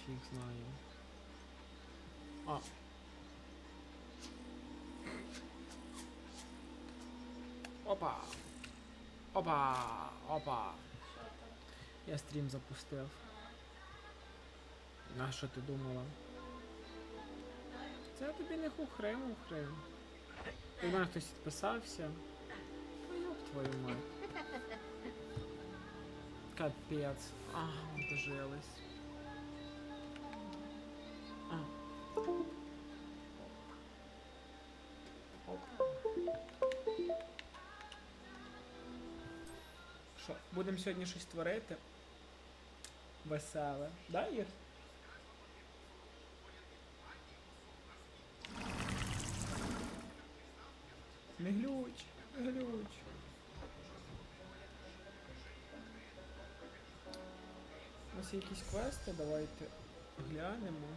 їх знаю. А. Опа! Опа! Опа! Я стрім запустив. А що ти думала? Це тобі не хухрим. До мене хтось підписався. Ну ёб твою мать. Капець. Ага, дожились. А. Що, будемо сьогодні щось творити? Веселе. Да, Ір? Не глюч, не глюч. У нас є якісь квести, давайте глянемо.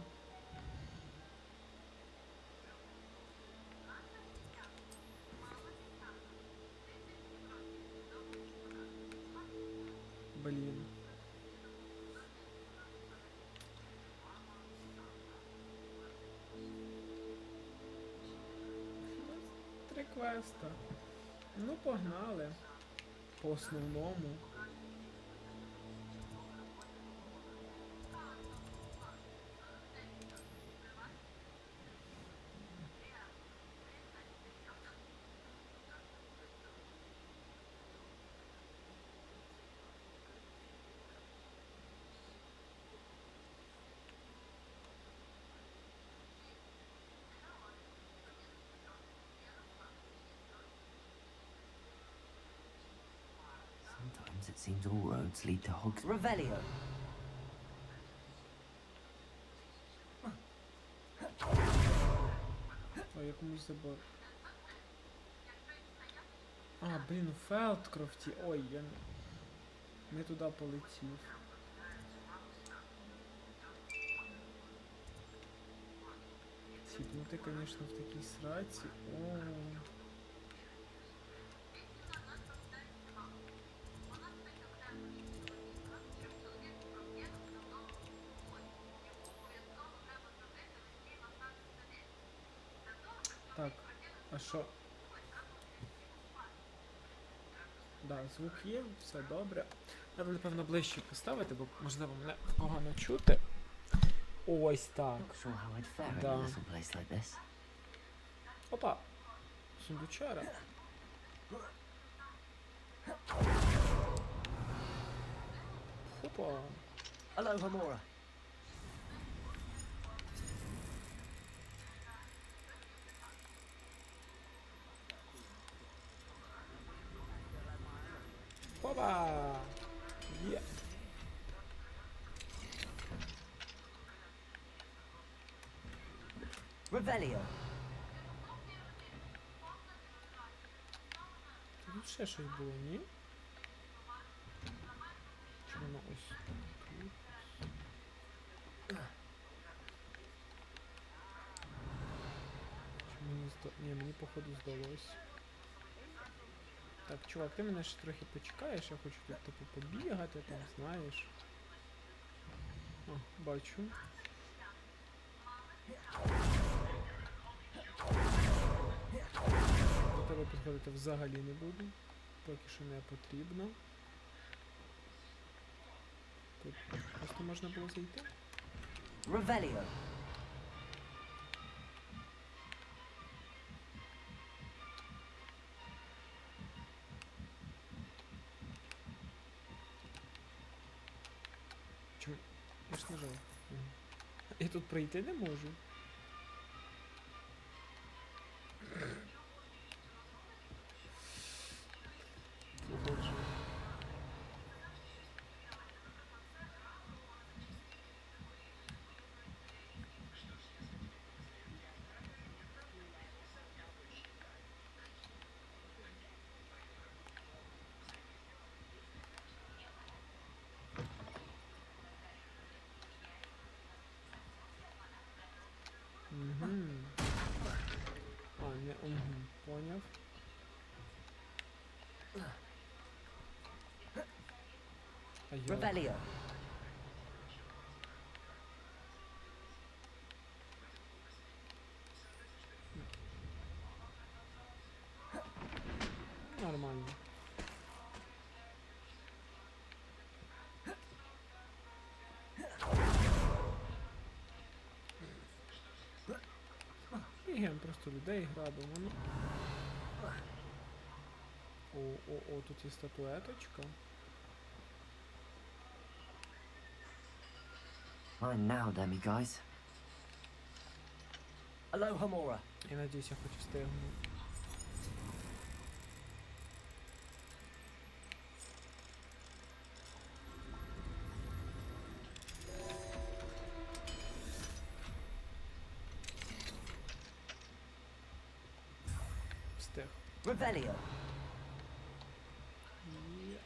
Блін. Три квеста. Ну, погнали. По основному. Sometimes it seems all roads lead to Hogwarts. Revelio. О, я комусь забор. А, блін, у Фелдкрофті. Ой, я не туди полетів. Тіп, ну ти, конечно, в такій сраці. О. Так, а що? Да, звук є, все добре. Треба, напевно, ближче поставити, бо, можливо, мене погано чути. Ось так. Not sure how I'd fare in Да. a little place like this. Опа! Сундучара. Опа! Hello, Hamora. Опа! Є! Revelio. Тут ще щось було, ні? Чи воно ось тут? Чи мені Ні, мені походу здалось. Так, чувак, ти мене ще трохи почекаєш, я хочу тут типу побігати, там, знаєш. О, бачу. До тебе підходити взагалі не буду. Поки що не потрібно. Тут просто можна було зайти. Revelio. Чому? Я ж нажав. Ага. Я тут пройти не можу. Боже. Угу. А, не, угу, поняв. А я... Revelio. нормально. Бігаємо просто людей грабимо, ну. О, тут є статуеточка. Mine now, Demi guys. Aloha Mora. Я надіюсь, я хоч встигну. Встиг. Revelio. Є.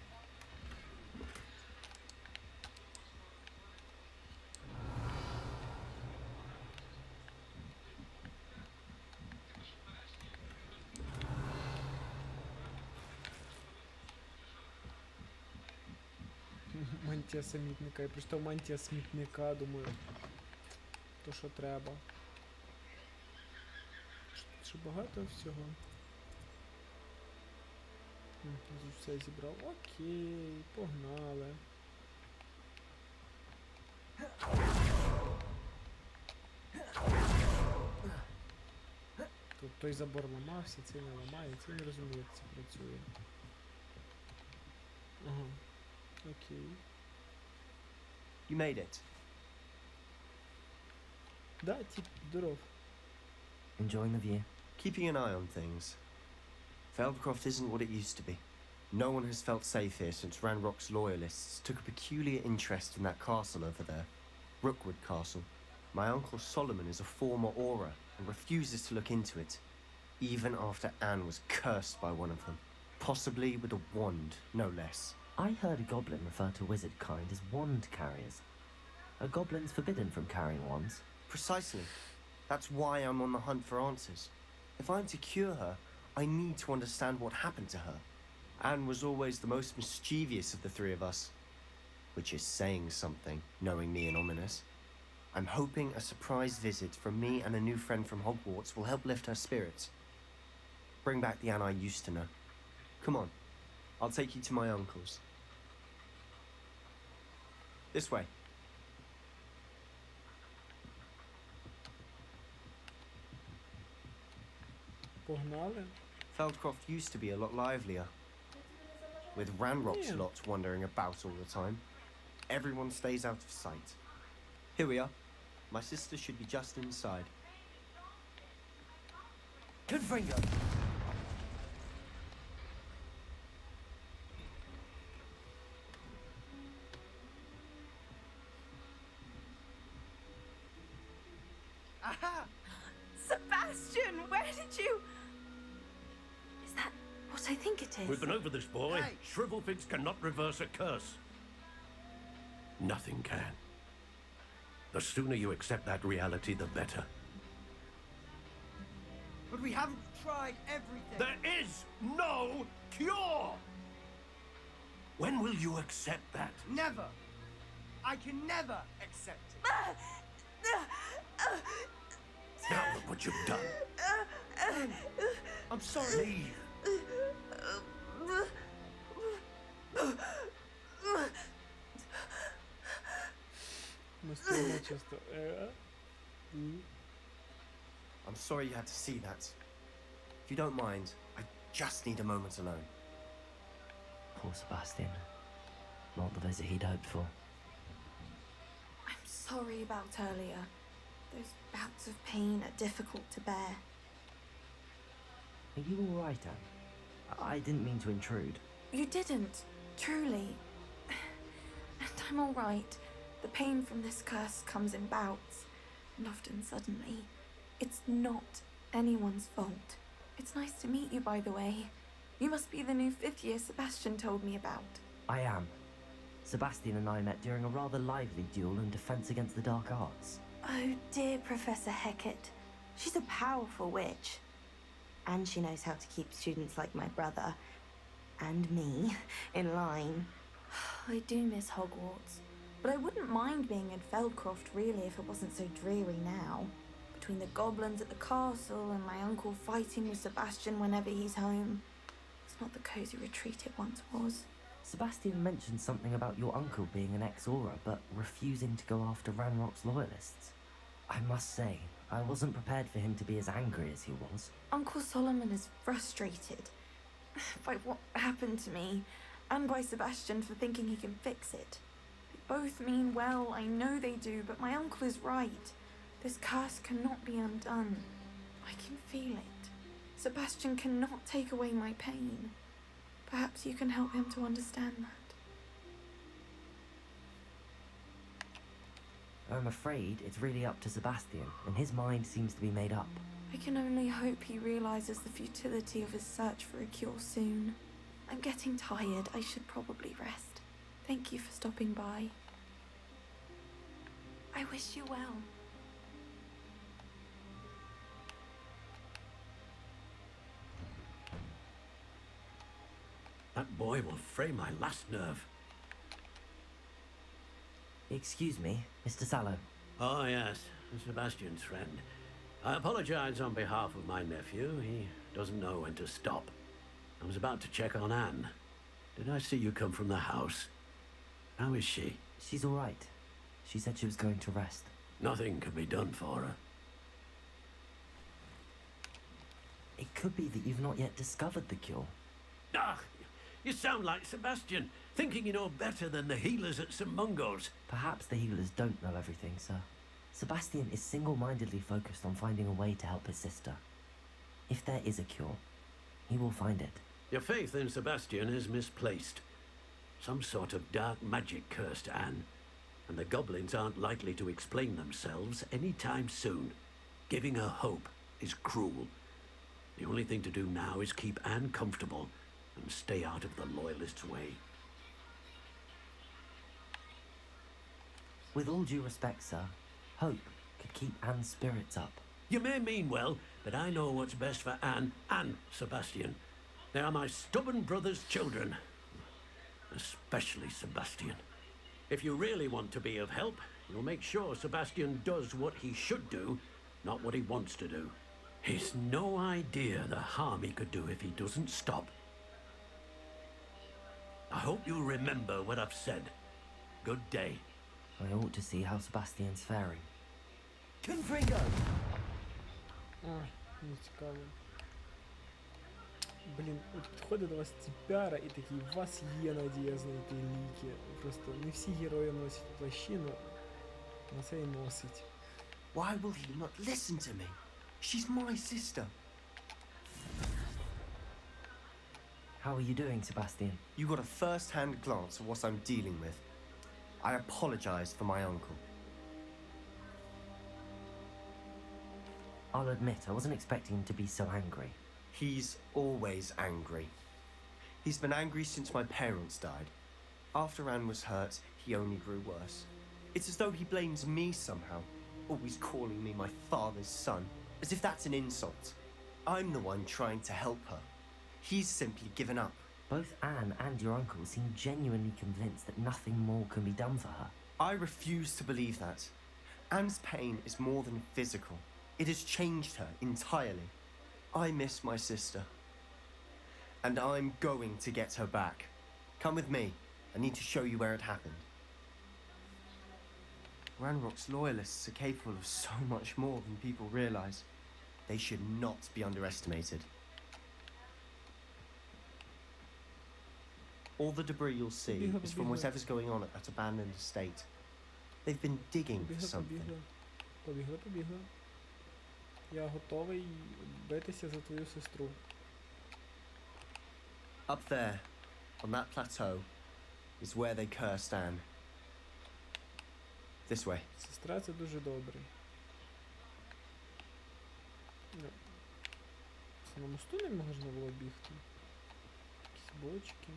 Мантія самітника. Я прочитав мантія смітника, думаю. То, що треба. Що багато всього. Тут все зібрав. Окей, погнали. Тут той забор ламався, цей не ламає, цей не розуміє, як це працює. Ага. Окей. You made it. Да, тип, здоров. Enjoying the view? Keeping an eye on things. Feldcroft isn't what it used to be. No one has felt safe here since Ranrock's loyalists took a peculiar interest in that castle over there. Rookwood Castle. My uncle Solomon is a former Auror and refuses to look into it, even after Anne was cursed by one of them. Possibly with a wand, no less. I heard a goblin refer to wizard kind as wand carriers. Are goblins forbidden from carrying wands? Precisely. That's why I'm on the hunt for answers. If I'm to cure her, I need to understand what happened to her. Anne was always the most mischievous of the three of us. Which is saying something, knowing me and ominous. I'm hoping a surprise visit from me and a new friend from Hogwarts will help lift her spirits. Bring back the Anne I used to know. Come on, I'll take you to my uncle's. This way. Погнали. Feldcroft used to be a lot livelier. With Ranrock's Yeah. lot wandering about all the time. Everyone stays out of sight. Here we are. My sister should be just inside. Confringo. Aha! Sebastian, where did you... Is that what I think it is? We've been over this, boy. Hey. Shrivelfigs cannot reverse a curse. Nothing can. The sooner you accept that reality, the better. But we haven't tried everything. There is no cure! When will you accept that? Never. I can never accept it. Now look what you've done. I'm sorry. Leave. Настільки часто. I'm sorry you had to see that. If you don't mind, I just need a moment alone. Poor Sebastian. Not the visit he'd hoped for. I'm sorry about earlier. Those bouts of pain are difficult to bear. Are you all right, Anne? I didn't mean to intrude. You didn't, truly. And I'm all right. The pain from this curse comes in bouts, and often suddenly. It's not anyone's fault. It's nice to meet you, by the way. You must be the new 5th year Sebastian told me about. I am. Sebastian and I met during a rather lively duel in defense against the dark arts. Oh, dear Professor Hecat. She's a powerful witch. And she knows how to keep students like my brother, and me, in line. I do miss Hogwarts, but I wouldn't mind being in Feldcroft really if it wasn't so dreary now. Between the goblins at the castle and my uncle fighting with Sebastian whenever he's home. It's not the cozy retreat it once was. Sebastian mentioned something about your uncle being an ex-Aura, but refusing to go after Ranrock's loyalists. I must say, I wasn't prepared for him to be as angry as he was. Uncle Solomon is frustrated by what happened to me, and by Sebastian for thinking he can fix it. They both mean well, I know they do, but my uncle is right. This curse cannot be undone. I can feel it. Sebastian cannot take away my pain. Perhaps you can help him to understand that. I'm afraid it's really up to Sebastian, and his mind seems to be made up. I can only hope he realizes the futility of his search for a cure soon. I'm getting tired. I should probably rest. Thank you for stopping by. I wish you well. That boy will fray my last nerve. Excuse me, Mr. Sallow. Oh, yes, Sebastian's friend. I apologize on behalf of my nephew. He doesn't know when to stop. I was about to check on Anne. Did I see you come from the house? How is she? She's all right. She said she was going to rest. Nothing can be done for her. It could be that you've not yet discovered the cure. Ah, you sound like Sebastian, thinking you know better than the healers at St. Mungo's. Perhaps the healers don't know everything, sir. Sebastian is single-mindedly focused on finding a way to help his sister. If there is a cure, he will find it. Your faith in Sebastian is misplaced. Some sort of dark magic cursed Anne, and the goblins aren't likely to explain themselves anytime soon. Giving her hope is cruel. The only thing to do now is keep Anne comfortable and stay out of the Loyalists' way. With all due respect, sir, hope could keep Anne's spirits up. You may mean well, but I know what's best for Anne and Sebastian. They are my stubborn brother's children. Especially Sebastian. If you really want to be of help, you'll make sure Sebastian does what he should do, not what he wants to do. He's no idea the harm he could do if he doesn't stop. I hope you'll remember what I've said. Good day. I ought to see how Sebastian's faring. Confringo! Ой, не цікаво. Блін, от підходить до вас тіпяра і такий, у вас є надія знайти ліки. Просто не всі герої носять плащину, а це і носить. Why will he not listen to me? She's my sister. How are you doing, Sebastian? You got a first-hand glance of what I'm dealing with. I apologize for my uncle. I'll admit, I wasn't expecting him to be so angry. He's always angry. He's been angry since my parents died. After Anne was hurt, he only grew worse. It's as though he blames me somehow, always calling me my father's son, as if that's an insult. I'm the one trying to help her. He's simply given up. Both Anne and your uncle seem genuinely convinced that nothing more can be done for her. I refuse to believe that. Anne's pain is more than physical. It has changed her entirely. I miss my sister. And I'm going to get her back. Come with me. I need to show you where it happened. Ranrock's loyalists are capable of so much more than people realize. They should not be underestimated. All the debris you'll see is from whatever's going on at that abandoned estate. They've been digging for something. Побігли. Я готовий битися за твою сестру. Up there, on that plateau, is where they cursed Anne. This way. Сестра, це дуже добре. Це на мосту не можна було бігти. Якісь бочки.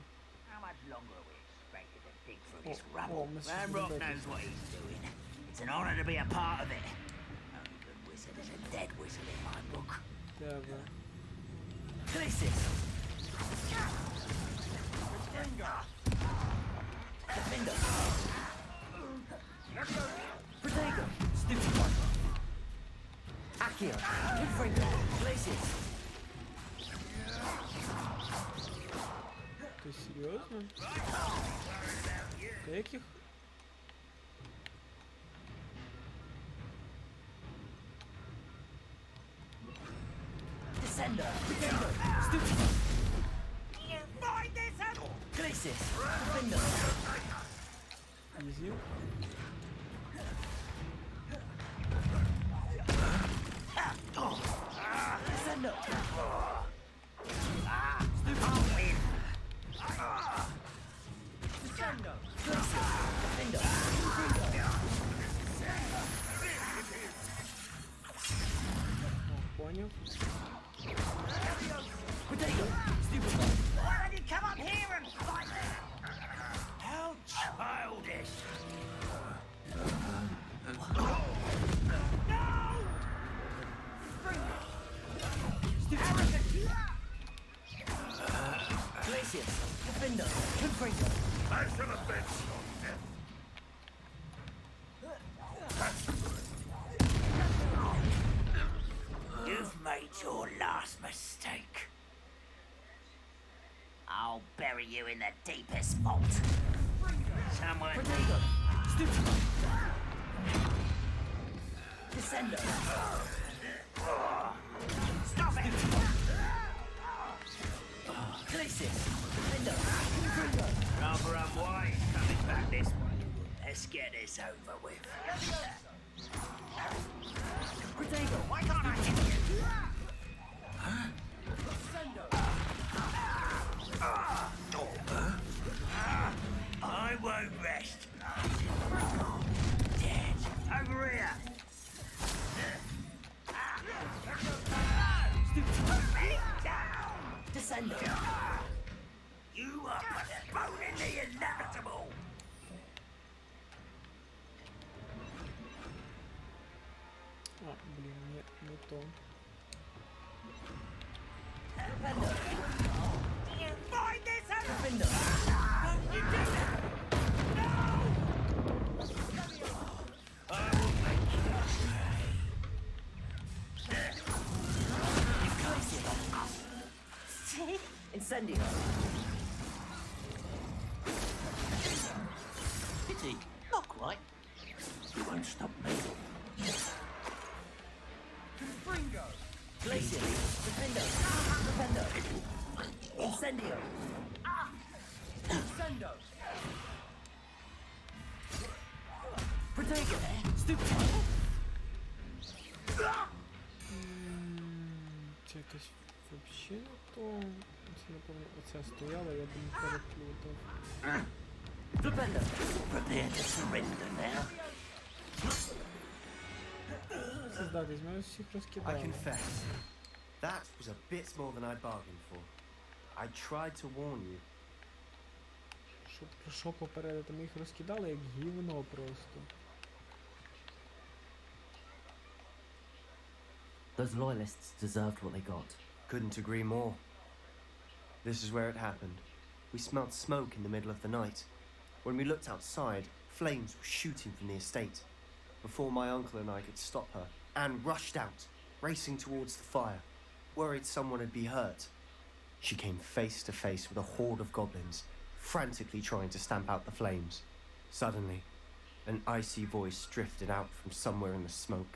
How much longer are we expected to dig through Oh, this rubble? oh, Mr. Ranrock Becky. knows what he's doing. It's an honor to be a part of it. Only good wizard is a dead wizard in my book. Треба. Places! Defender! Protego! Stupid one! Accio! Confringo! Places! Ти серйозно? Деяких? Descender! You find this out! Glacis! Defender! Ізі. Descender! Descender! Glacis! Defender! Поняв. Potato! Stupid! Why don't you come up here and fight? How childish! No! Arrogant! Glacius! Defender! Confringo! You've made your last mistake. I'll bury you in the deepest vault. Somewhere. Potato. Stupid. Descender. Stop it. Glacis. Defender. Rather unwise coming back this way. Let's get this over with. Potato. Why can't I hit you? I won't rest. Dead. Over here. Descender. You are postponing the inevitable. А, блін, не то. Defender. You find this out. Defender. You did it. No. I will make you pay. Incendio. Pity. Not quite. You won't stop me. Confringo. Glacier. Defender. Defender. Incendio. Incendio. Protego. Stupid. Це якось вообще не то. Це, напевно, оце стояло, я думаю, переплутав. Defender. Prepare to surrender now. Це здатись, мене всіх I розкидало. confess, that was a bit more than I bargained for. I tried to warn you. Щоб про що попередити, ми їх розкидали як гівно просто. Those loyalists deserved what they got. Couldn't agree more. This is where it happened. We smelled smoke in the middle of the night. When we looked outside, flames were shooting from the estate. Before my uncle and I could stop her, Anne rushed out, racing towards the fire, worried someone had been hurt. She came face to face with a horde of goblins, frantically trying to stamp out the flames. Suddenly, an icy voice drifted out from somewhere in the smoke.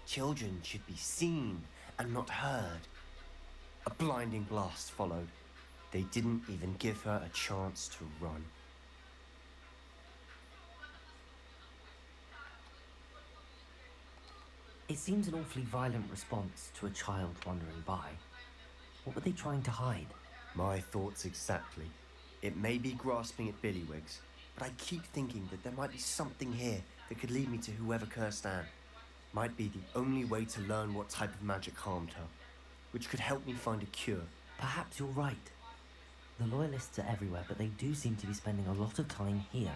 Children should be seen and not heard. A blinding blast followed. They didn't even give her a chance to run. It seems an awfully violent response to a child wandering by. What were they trying to hide? My thoughts exactly. It may be grasping at Billywigs, but I keep thinking that there might be something here that could lead me to whoever cursed Anne. Might be the only way to learn what type of magic harmed her, which could help me find a cure. Perhaps you're right. The loyalists are everywhere, but they do seem to be spending a lot of time here,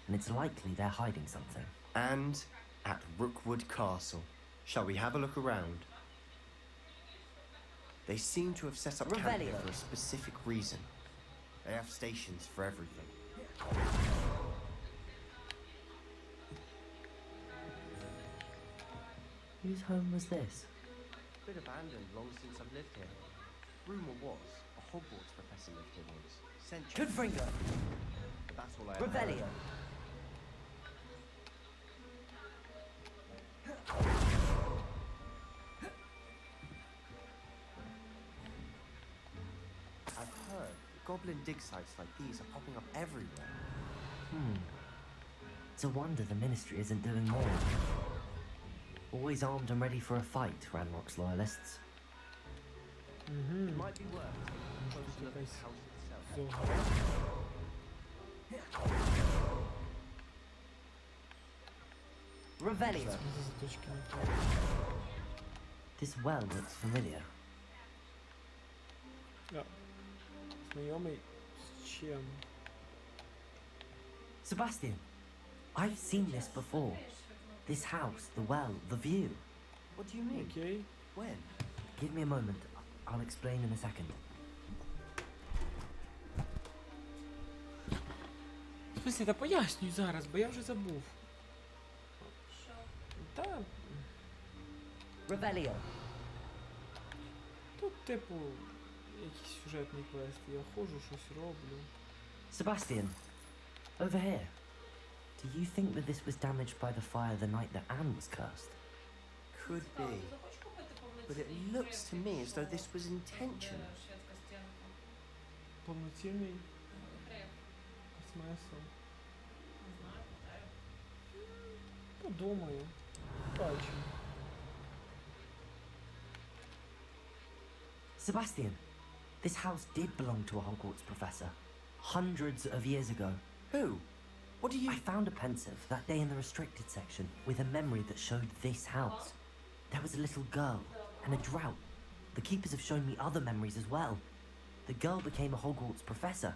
and it's likely they're hiding something. And at Rookwood Castle. Shall we have a look around? They seem to have set up camp here Revelio. for a specific reason. They have stations for everything. Whose home was this? Bit abandoned long since I've lived here. Rumour was, a Hogwarts professor lived here once. Centuries. Confringo! But that's all I ever heard. Revelio! I've heard goblin dig sites like these are popping up everywhere. It's a wonder the Ministry isn't doing more. Always armed and ready for a fight, Ranrock's loyalists. It might be worth taking a closer look at the house itself. Зуга. Revelio! Це заточки не так. This well looks familiar. Да. Знайомий з чим? Sebastian, I've seen this before. This house, the well, the view. What do you mean? Окей. When? Give me a moment. I'll explain in a second. В смысле, та пояснюй зараз, бо я вже забув. Та, Revelio! тут, типу, якийсь сюжетний квест. Я ходжу, щось роблю. Sebastian, over here. Do you think that this was damaged by the fire the night that Anne was cursed? Could be. But it looks to me as though this was intentional. Повноцінний смисл. Подумаю. Бачу. Sebastian, this house did belong to a Hogwarts professor. Hundreds of years ago. Who? What do you... I found a pensive that day in the restricted section with a memory that showed this house. There was a little girl and a drought. The keepers have shown me other memories as well. The girl became a Hogwarts professor.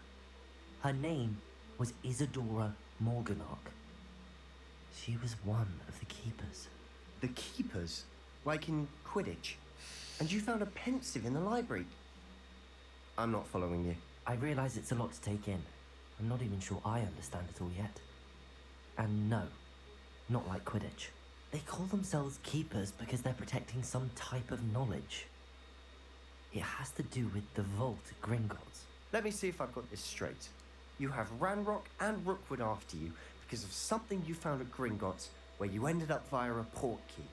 Her name was Isadora Morganach. She was one of the keepers. The keepers? Like in Quidditch? And you found a pensive in the library? I'm not following you. I realize it's a lot to take in. I'm not even sure I understand it all yet. And no, not like Quidditch. They call themselves keepers because they're protecting some type of knowledge. It has to do with the vault at Gringotts. Let me see if I've got this straight. You have Ranrock and Rookwood after you because of something you found at Gringotts where you ended up via a portkey.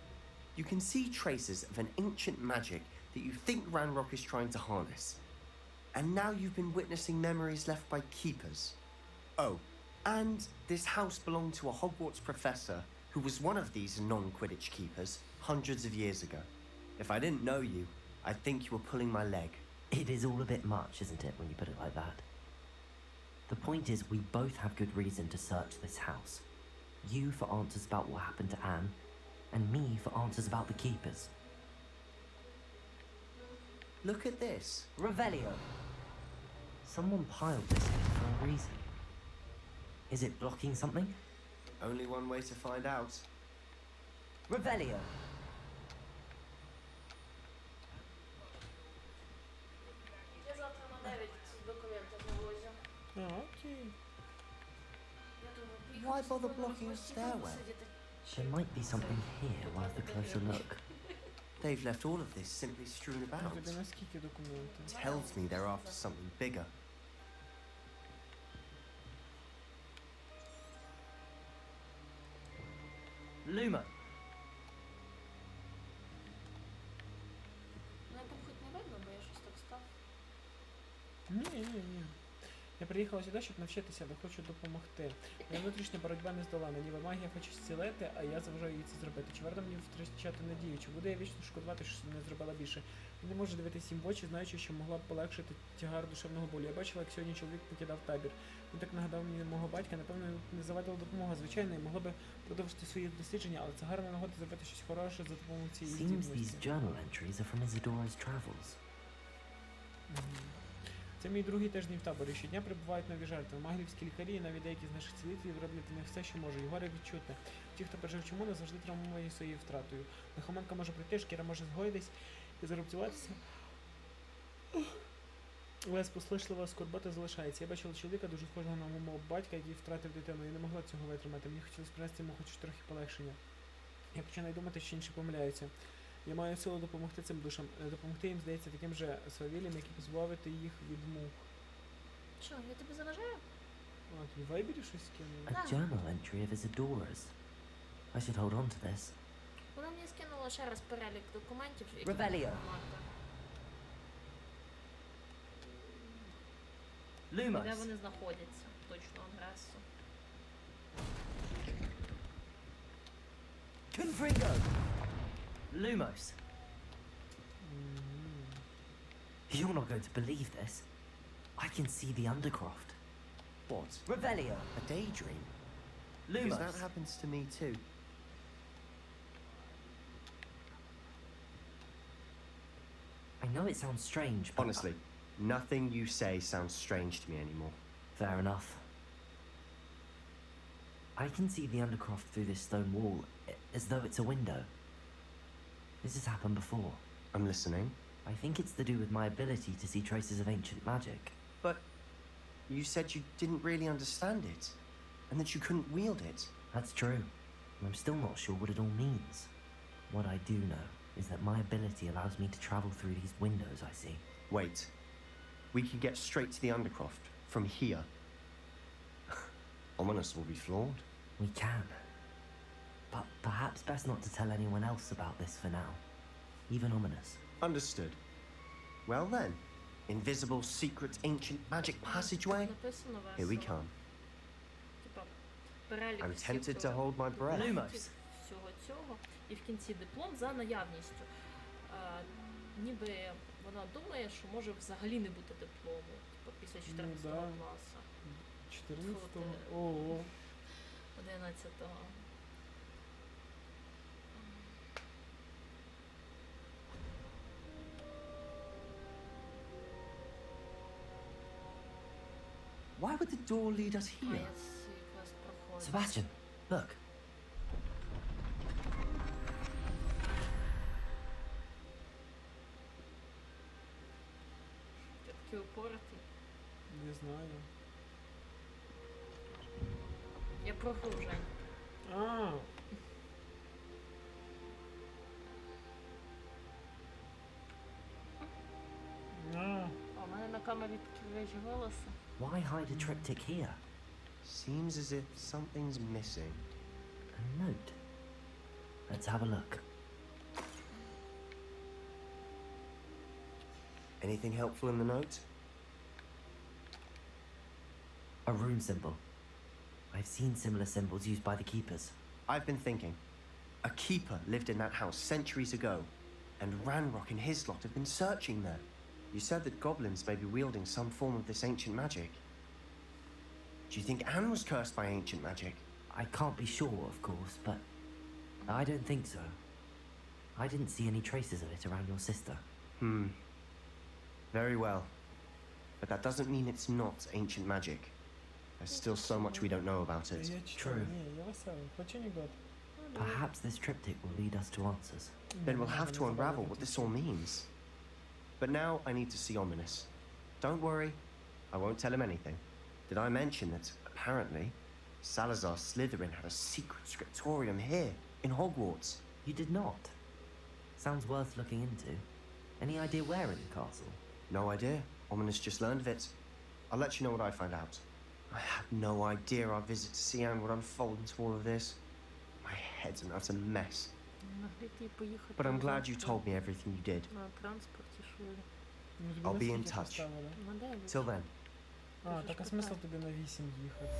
You can see traces of an ancient magic that you think Ranrock is trying to harness. And now you've been witnessing memories left by keepers. Oh, and this house belonged to a Hogwarts professor who was one of these non-Quidditch keepers hundreds of years ago. If I didn't know you, I'd think you were pulling my leg. It is all a bit much, isn't it, when you put it like that? The point is, we both have good reason to search this house. You for answers about what happened to Anne, and me for answers about the keepers. Look at this. Revelio! Someone piled this here for a reason. Is it blocking something? Only one way to find out. Revelio! Я завтра на 9 документів навозю. Окей. Я думаю, Why поїхати bother з тобою blocking на a гості, stairwell? посидіти. There might be something here worth a closer look. They've left all of this simply strewn Ну, about. тобі наскільки документів? Tells me they're after something bigger. Luma! Мене там хоч не видно, бо я щось так став. Ні. Я приїхала сюди, щоб навчитися, бо хочу допомогти. Моя внутрішня боротьба не здолана. Ніби магія хоче зцілити, а я заважаю їй це зробити. Чи варто мені втрачати надію? Чи буду я вічно шкодувати, що не зробила більше? Я не можу дивитися їм в очі, знаючи, що могла б полегшити тягар душевного болю. Я бачила, як сьогодні чоловік покидав табір. Він так нагадав мені мого батька, напевно, не завадила допомога, звичайно, і могла би продовжити свої дослідження, але це гарна нагода зробити щось хороше за допомогою цієї Seems these здібності. journal entries are from Isadora's travels. Це мій другий тиждень в таборі. Щодня прибувають нові жертви. Магрівські лікарі і навіть деякі з наших цілителів роблять для них все, що може. І горе відчутне. Ті, хто пережив чому, не завжди травмовані своєю втратою. Лихоманка може прийти, шкіра може згоїтись і зарубцюватися. Але спослишлива скорбота залишається. Я бачила чоловіка дуже схожого на мого батька, який втратив дитину. Я не могла цього витримати. Мені хотілося принести йому хоч трохи полегшення. Я починаю думати, що інші помиляються. Я маю силу допомогти цим душам. Допомогти їм, здається, таким же свавіллям, як і позбавити їх від мук. Що, я тобі заважаю? А, тобі в вайбері щось скинули? A journal entry of Isadora's. I should hold on to this. Вона мені скинула ще раз перелік документів, які Ревеліо. треба мати. Де Lumos. вони знаходяться, точну адресу. Confringo. Lumos. You're not going to believe this. I can see the Undercroft. What? Revelio. A daydream? Because Lumos. that happens to me too. I know it sounds strange, but Honestly, nothing you say sounds strange to me anymore. fair enough. I can see the Undercroft through this stone wall, as though it's a window. This has happened before. I'm listening. I think it's to do with my ability to see traces of ancient magic. But you said you didn't really understand it, and that you couldn't wield it. That's true. I'm still not sure what it all means. What I do know is that my ability allows me to travel through these windows I see. Wait. We could get straight to the Undercroft from here. Ominous will be flawed. We can. But perhaps best not to tell anyone else about this for now. Even Ominous. Understood. Well then, invisible, secret, ancient magic passageway? Написано весело. Here we come. Типа, перелік I'm всіх, tempted to hold my breath. документів, всього цього. І в кінці диплом за наявністю. Ніби вона думає, що може взагалі не бути диплому. Типа після 14 да. класу. 14-го. Ого. 11-го. Why would the door lead us А here? я цей квест проходжу. Sebastian, look. Ти такий упоротий. Не знаю. Я прогружень. А. А. А в мене на камері такі речі голоси. Why hide a triptych here? Seems as if something's missing. A note. Let's have a look. Anything helpful in the note? A rune symbol. I've seen similar symbols used by the keepers. I've been thinking. A keeper lived in that house centuries ago, and Ranrock and his lot have been searching there. You said that goblins may be wielding some form of this ancient magic. Do you think Anne was cursed by ancient magic? I can't be sure, of course, but I don't think so. I didn't see any traces of it around your sister. Very well. But that doesn't mean it's not ancient magic. There's still so much we don't know about it. Я читаю. True. Ні, я веселий. Хоч анекдот. Perhaps this triptych will lead us to answers. Then we'll have to unravel what this all means. But now I need to see Ominous. Don't worry, I won't tell him anything. Did I mention that, apparently, Salazar Slytherin had a secret scriptorium here, in Hogwarts? You did not. Sounds worth looking into. Any idea where in the castle? No idea. Ominous just learned of it. I'll let you know what I find out. I had no idea our visit to Sian would unfold into all of this. My head's an utter mess. Могли поїхати But I'm на glad you завтра told me everything you did. на транспорті, що ли. Ну, тобі I'll на be in скільки touch. поставили? На 9. Till then. А, так а смисл тобі на 8 їхати?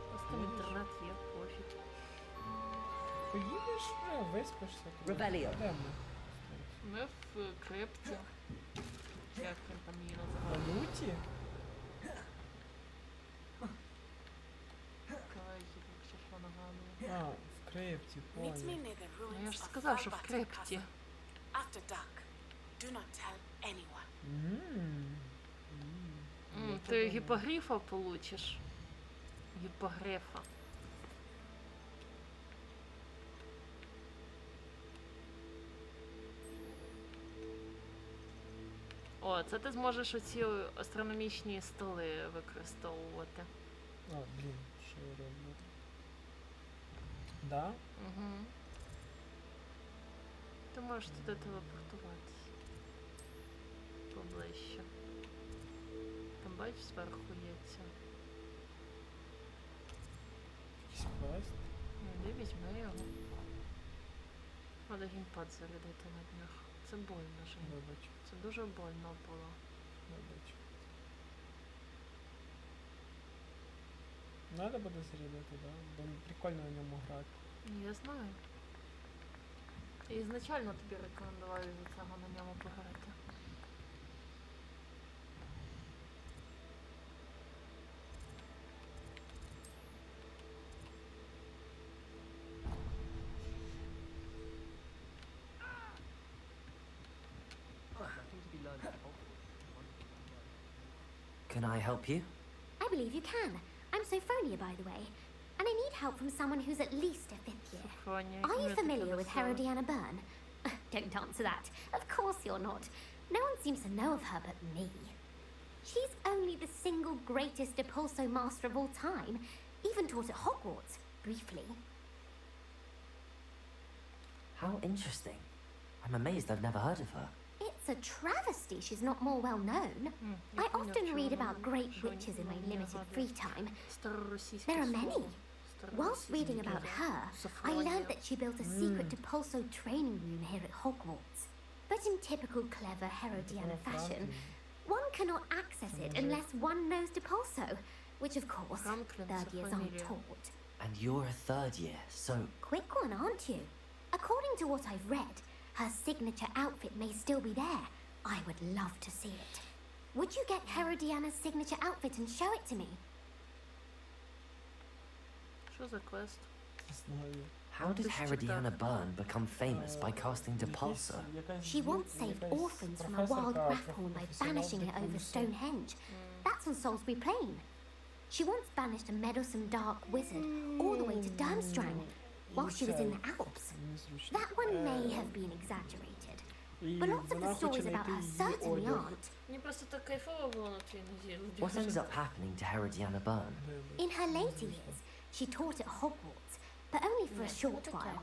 Просто інтернет є, пофіг. Поїдеш вже, виспишся. Ревеліо. Де ми? Ми в крипті. Як він там її На називає? люті? Кайфі, якщо що нагадує. А, в крипті, Meet me понял. near the Ну, ruins я ж of сказав, що в Falbaton крипті. Castle. After dark. Do not tell anyone. Ти гіпогрифа получиш. Гіпогрифа. О, це ти зможеш оці астрономічні столи використовувати. А, блін, що я роблю? Да? Угу. Ти можеш туди телепортуватися. Поближче. Там бачиш, зверху є ця. Якийсь квест. Іди візьми його. Треба геймпад зарядити на днях. Це больно ж. Вибач, Це дуже больно було. вибач. Надо буде зарядити, да? Бо прикольно на ньому грати. Ну, я знаю. І ізначально тобі рекомендували за цього на ньому пограти. Can I help you? I believe you can. I'm Sophronia, by the way. And I need help from someone who's at least a 5th year. Софронія, Are you як мене familiar with написала. Herodiana Byrne? Don't answer that. Of course you're not. No one seems to know of her but me. She's only the single greatest Depulso master of all time. Even taught at Hogwarts, briefly. How interesting. I'm amazed I've never heard of her. It's a travesty she's not more well known. I often read about great witches in my limited free time. Староросійське There are many. слово. Whilst reading about her, I Sophronia. learned that she built a secret Depulso training room here at Hogwarts. But in typical clever Herodiana fashion, one cannot access it unless one knows Depulso, which of course, Franklin, third years aren't Sophronia. taught. And you're a third year, so Quick one, aren't you? According to what I've read, her signature outfit may still be there. I would love to see it. Would you get Herodiana's signature outfit and show it to me? Що за квест? Не знаю. how did Just check Herodiana that. Byrne become famous by casting Depulso? She once saved orphans from a wild grapphorn by banishing it over Stonehenge. That's on Salisbury Plain. She once banished a meddlesome dark wizard all the way to Durmstrang while she was in the Alps. That one may have been exaggerated, but lots of the stories about her certainly aren't. Мені просто так кайфово було на твій нозі. What ends up happening to Herodiana Byrne? In her later years, she taught at Hogwarts, but only for a short while,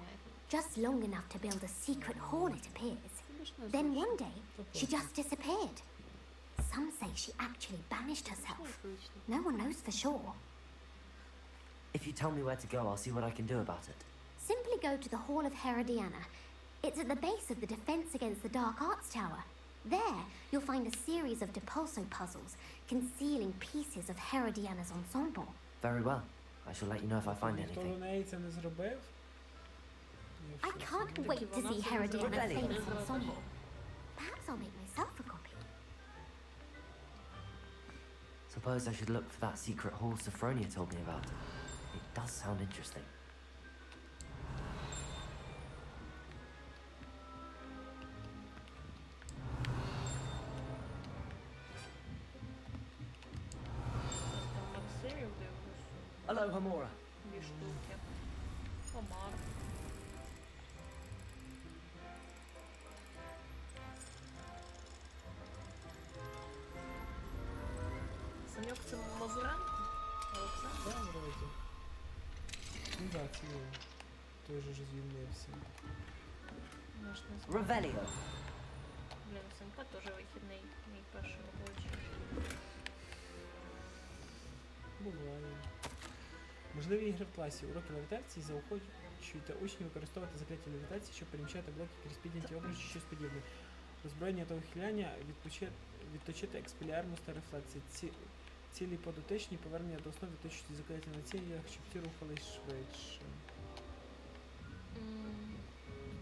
just long enough to build a secret hall, it appears. Then one day, she just disappeared. Some say she actually banished herself. No one knows for sure. If you tell me where to go, I'll see what I can do about it. Simply go to the Hall of Herodiana. It's at the base of the Defense Against the Dark Arts Tower. There, you'll find a series of Depulso puzzles concealing pieces of Herodiana's ensemble. Very well. I shall let you know if I find Ніхто до anything. неї це не зробив? I can't wait to see Herodiana's famous ensemble. Perhaps I'll make myself a copy. Suppose I should look for that secret hall Sophronia told me about. It does sound interesting. Максимів дивлюсь. Hello, Hamora. Дві штуки. Комар. Саньок це Мазуренко? Олександр? Так, вроді. Ну так, це він. Той же ж звільнився. Я ж не знаю. Revelio. Блін, у Санька теж вихідний, мій перший робочий. Буває. Можливі ігри в класі. Уроки левітації заохочуйте учнів використовувати закляття левітації, щоб переміщати блоки крізь підняті обручі чи щось подібне. Роззброєння та ухиляння, відточити експеліарність та рефлексії. Цілі подотичні, повернення до основи відточують закляття на цілях, щоб ті рухались швидше.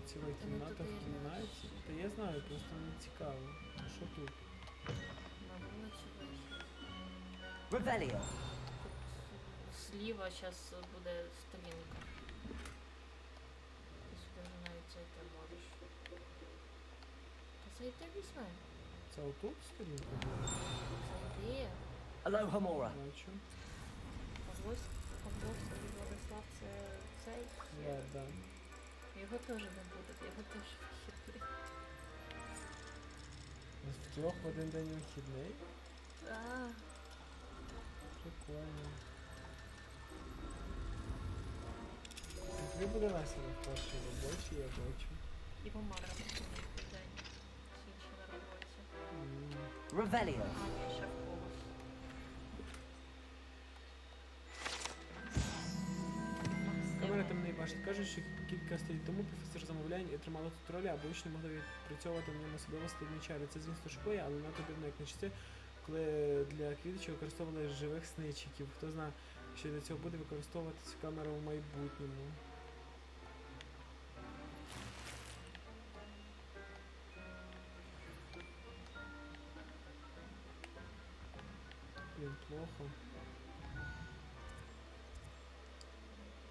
В цілих Та ми кімнатах туди в кімнаті. Та я знаю, просто мені цікаво. А що тут? На вулиці вийшов. Revelio. Тут зліва зараз буде сторінка. Ти сюди вже навіть зайти можеш. Та зайди візьми. Це отут сторінка? Зайди. Hello, Hamora. Бачу. Павловський Владислав це цей. Я, да. Його теж не буде, його теж вихідний. В трьох в один день вихідний? Так. Прикольно. Тобі буде весело в першій робочій, я бачу. І помара наступний день. Січі на роботі. Revelio. А, він ще в колос. Камера темний бачить. Кажуть, що кілька століть тому професор замовлянь і тримала тут ролі, або учні могли відпрацьовувати в ньому особливо складні чари. Це, звісно, шокує, але надто дивно, як на часи, коли для квідичів використовували живих сничиків. Хто знає, що для цього буде використовуватися камера в майбутньому. Блін, плохо.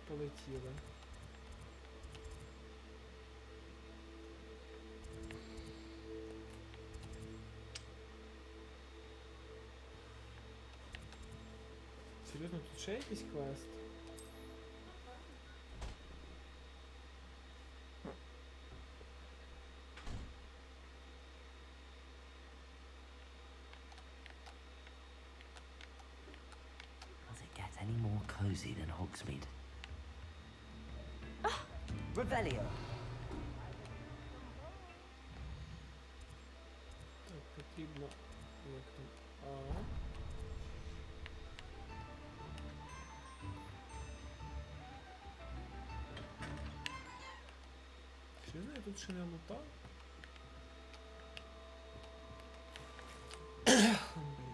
Полетіли. Серйозно, тут ще якийсь квест? Does it get any more cozy than Hogsmeade? Revelio. Так, потрібно... Як там? Серйозно, я тут ще не лутав? Блін.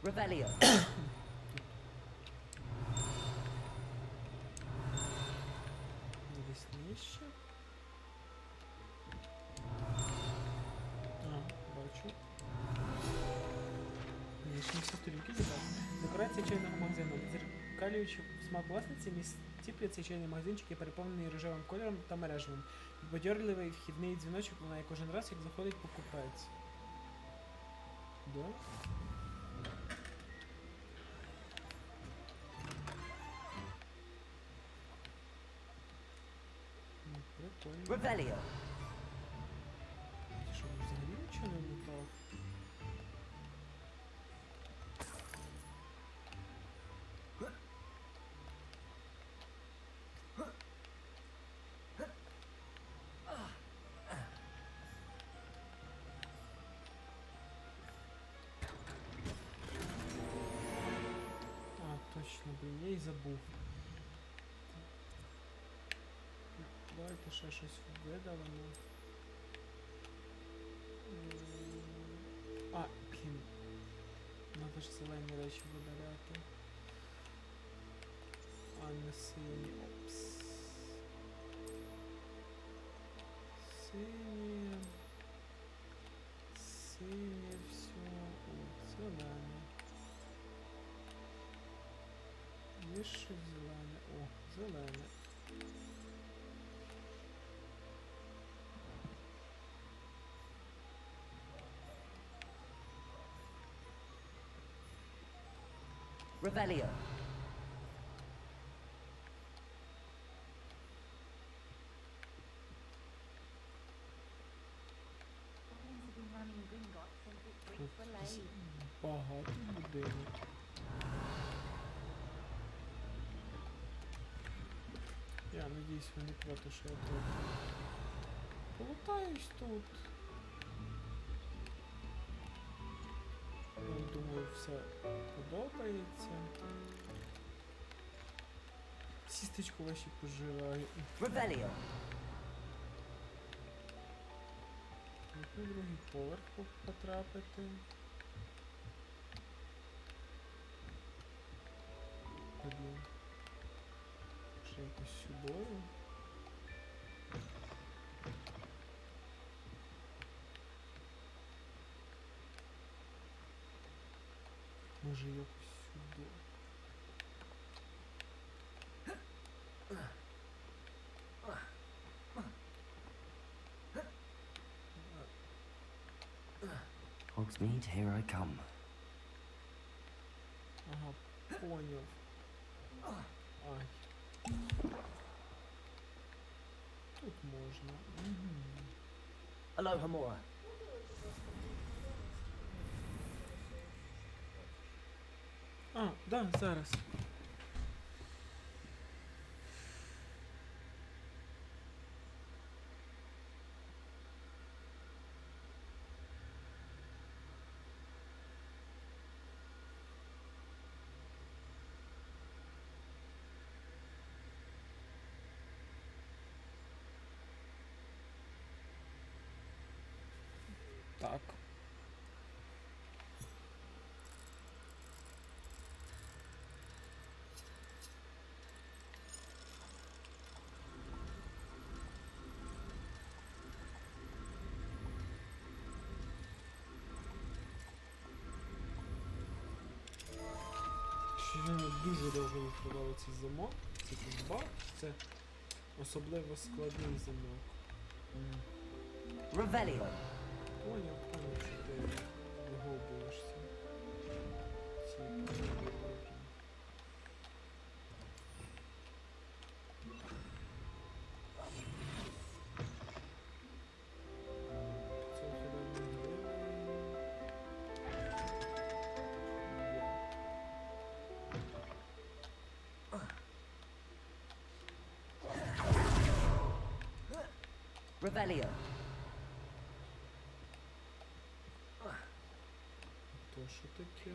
Revelio. Десь нижче. Бачу. Нижні всі сторінки додав. Декорація чайного магазину. Відзеркалюючи смак власниці, ціпляться чайний магазинчик і переповнений рожевим кольором та мережевим. Бадьорливий вхідний дзвіночок лунає кожен раз, як заходить покупець. Да? Прикольно. Revelio. Ти що, взагалі нічого не лутав? А, точно, блін, я й забув. Давайте ще щось видалимо. А, блін. Надо ж зелені речі видаляти. А не сині. Опс. Сині. Сині, все. О, зелене. Є щось зелене. О, зелене. Revelio. Багато будинок. Я надіюсь, ви не проти, що я тут полутаюсь тут. Я думаю, все подобається. Сістечку ваші пожираю. Revelio. Як на другий поверх потрапити. Блін. Ще якось сюдою. Може якось сюди. Hogsmeade, here I come. Ага, поняв. Ай. Тут можна. Hello, Hamura. А, да, зараз. Так. Ще дуже довго відкривали цей замок. Це якийсь баг, це особливо складний замок. Revelio. Поняв, що ти вигобуєшся. Ці добре. Це хіба Revelio. то що таке?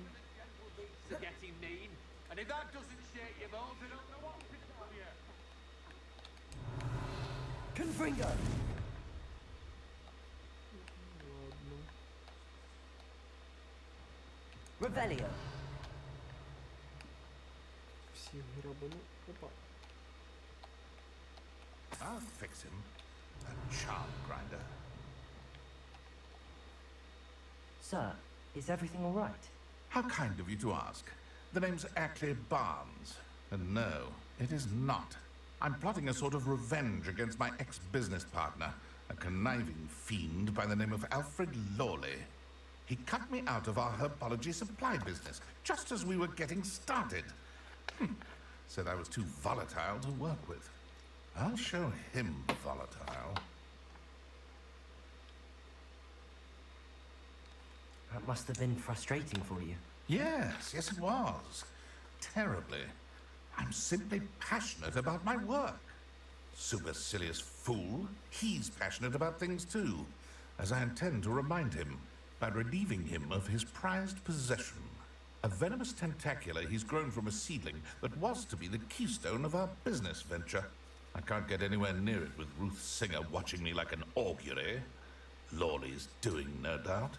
Getting mean. And if that doesn't shake your bones, I don't know what to tell you. Confringo. Ладно. Revelio. Всіх грабану. Опа. I'll fix him. That charm grinder. Sir, is everything all right? How kind of you to ask. The name's Ackley Barnes. And no, it is not. I'm plotting a sort of revenge against my ex-business partner, a conniving fiend by the name of Alfred Lawley. He cut me out of our herbology supply business, just as we were getting started. Said I was too volatile to work with. I'll show him volatile. That must have been frustrating for you. Yes, it was. Terribly. I'm simply passionate about my work. Supercilious fool. He's passionate about things too, as I intend to remind him by relieving him of his prized possession. A venomous tentacula he's grown from a seedling that was to be the keystone of our business venture. I can't get anywhere near it with Ruth Singer watching me like an augury. Lawley's doing, no doubt.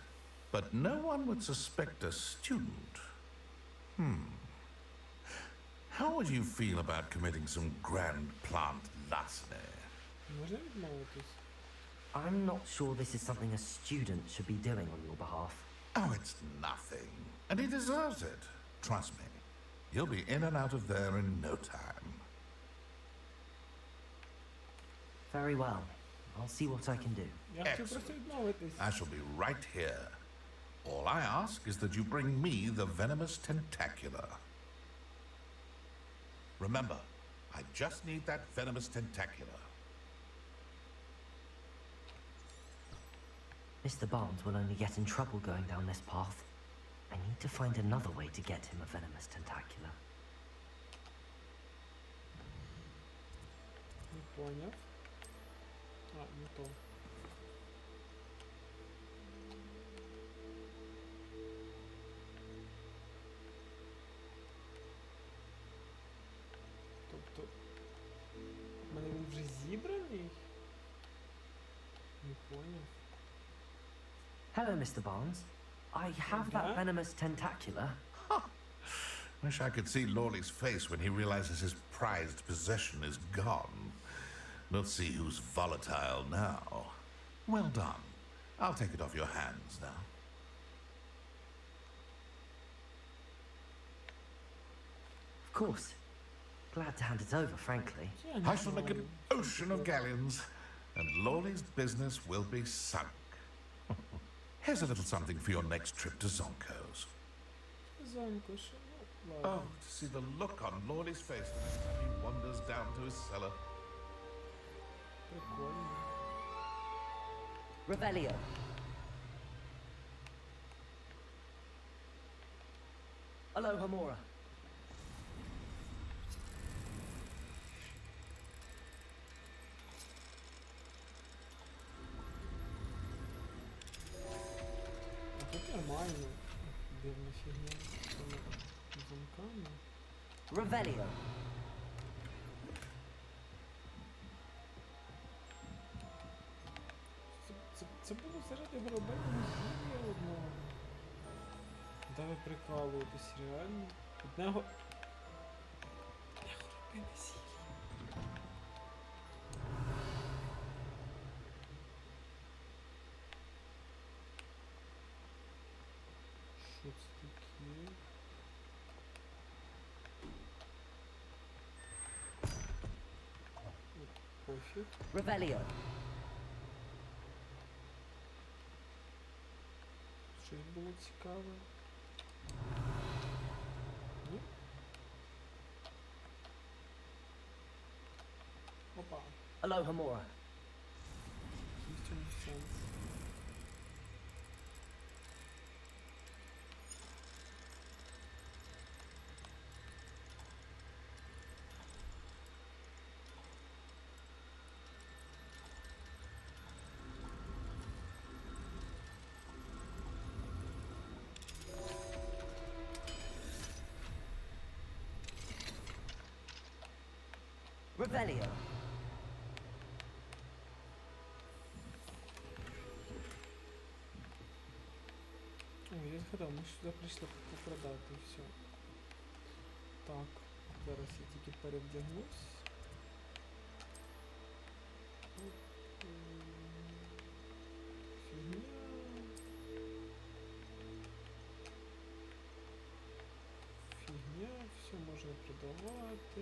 But no one would suspect a student. How would you feel about committing some grand plant larceny? Можна відмовитись? I'm not sure this is something a student should be doing on your behalf. Oh, it's nothing. And he deserves it. Trust me. He'll be in and out of there in no time. Very well. I'll see what I can do. Я хотів просто відмовитись. I shall be right here. All I ask is that you bring me the venomous tentacula. Remember, I just need that venomous tentacula. Mr. Barnes will only get in trouble going down this path. I need to find another way to get him a venomous tentacula. Не поняв. А, не то. Тобто... в мене він вже зібраний? Не поняв. Hello, Mr. Barnes. I have that Yeah? venomous tentacula. Wish I could see Lawley's face when he realizes his prized possession is gone. Let's see who's volatile now. Well done. I'll take it off your hands now. Of course. Glad to hand it over, frankly. I shall make an ocean of galleons, and Lawley's business will be sunk. Here's a little something for your next trip to Zonko's. Замку, що? Ну, ладно. Oh, to see the look on Lordy's face the next time he wanders down to his cellar. Прикольно. Revelio. Aloha Mora. А тут нормально. Дивна фігня з цими замками. Revelio. Це було заради горобиного зілля одного. Да ви прикалуєтесь, реально? Одного... Одне горобине зілля. Що це таке? Пофіг. Revelio. Щось було цікаве. Ні? Опа. Aloha Mora. Який в цьому сенс? Revelio. Ой, я згадав, ми ж сюди прийшли попродати і все. Так, зараз я тільки перевдягнусь. Фігня. Фігня, все можна продавати.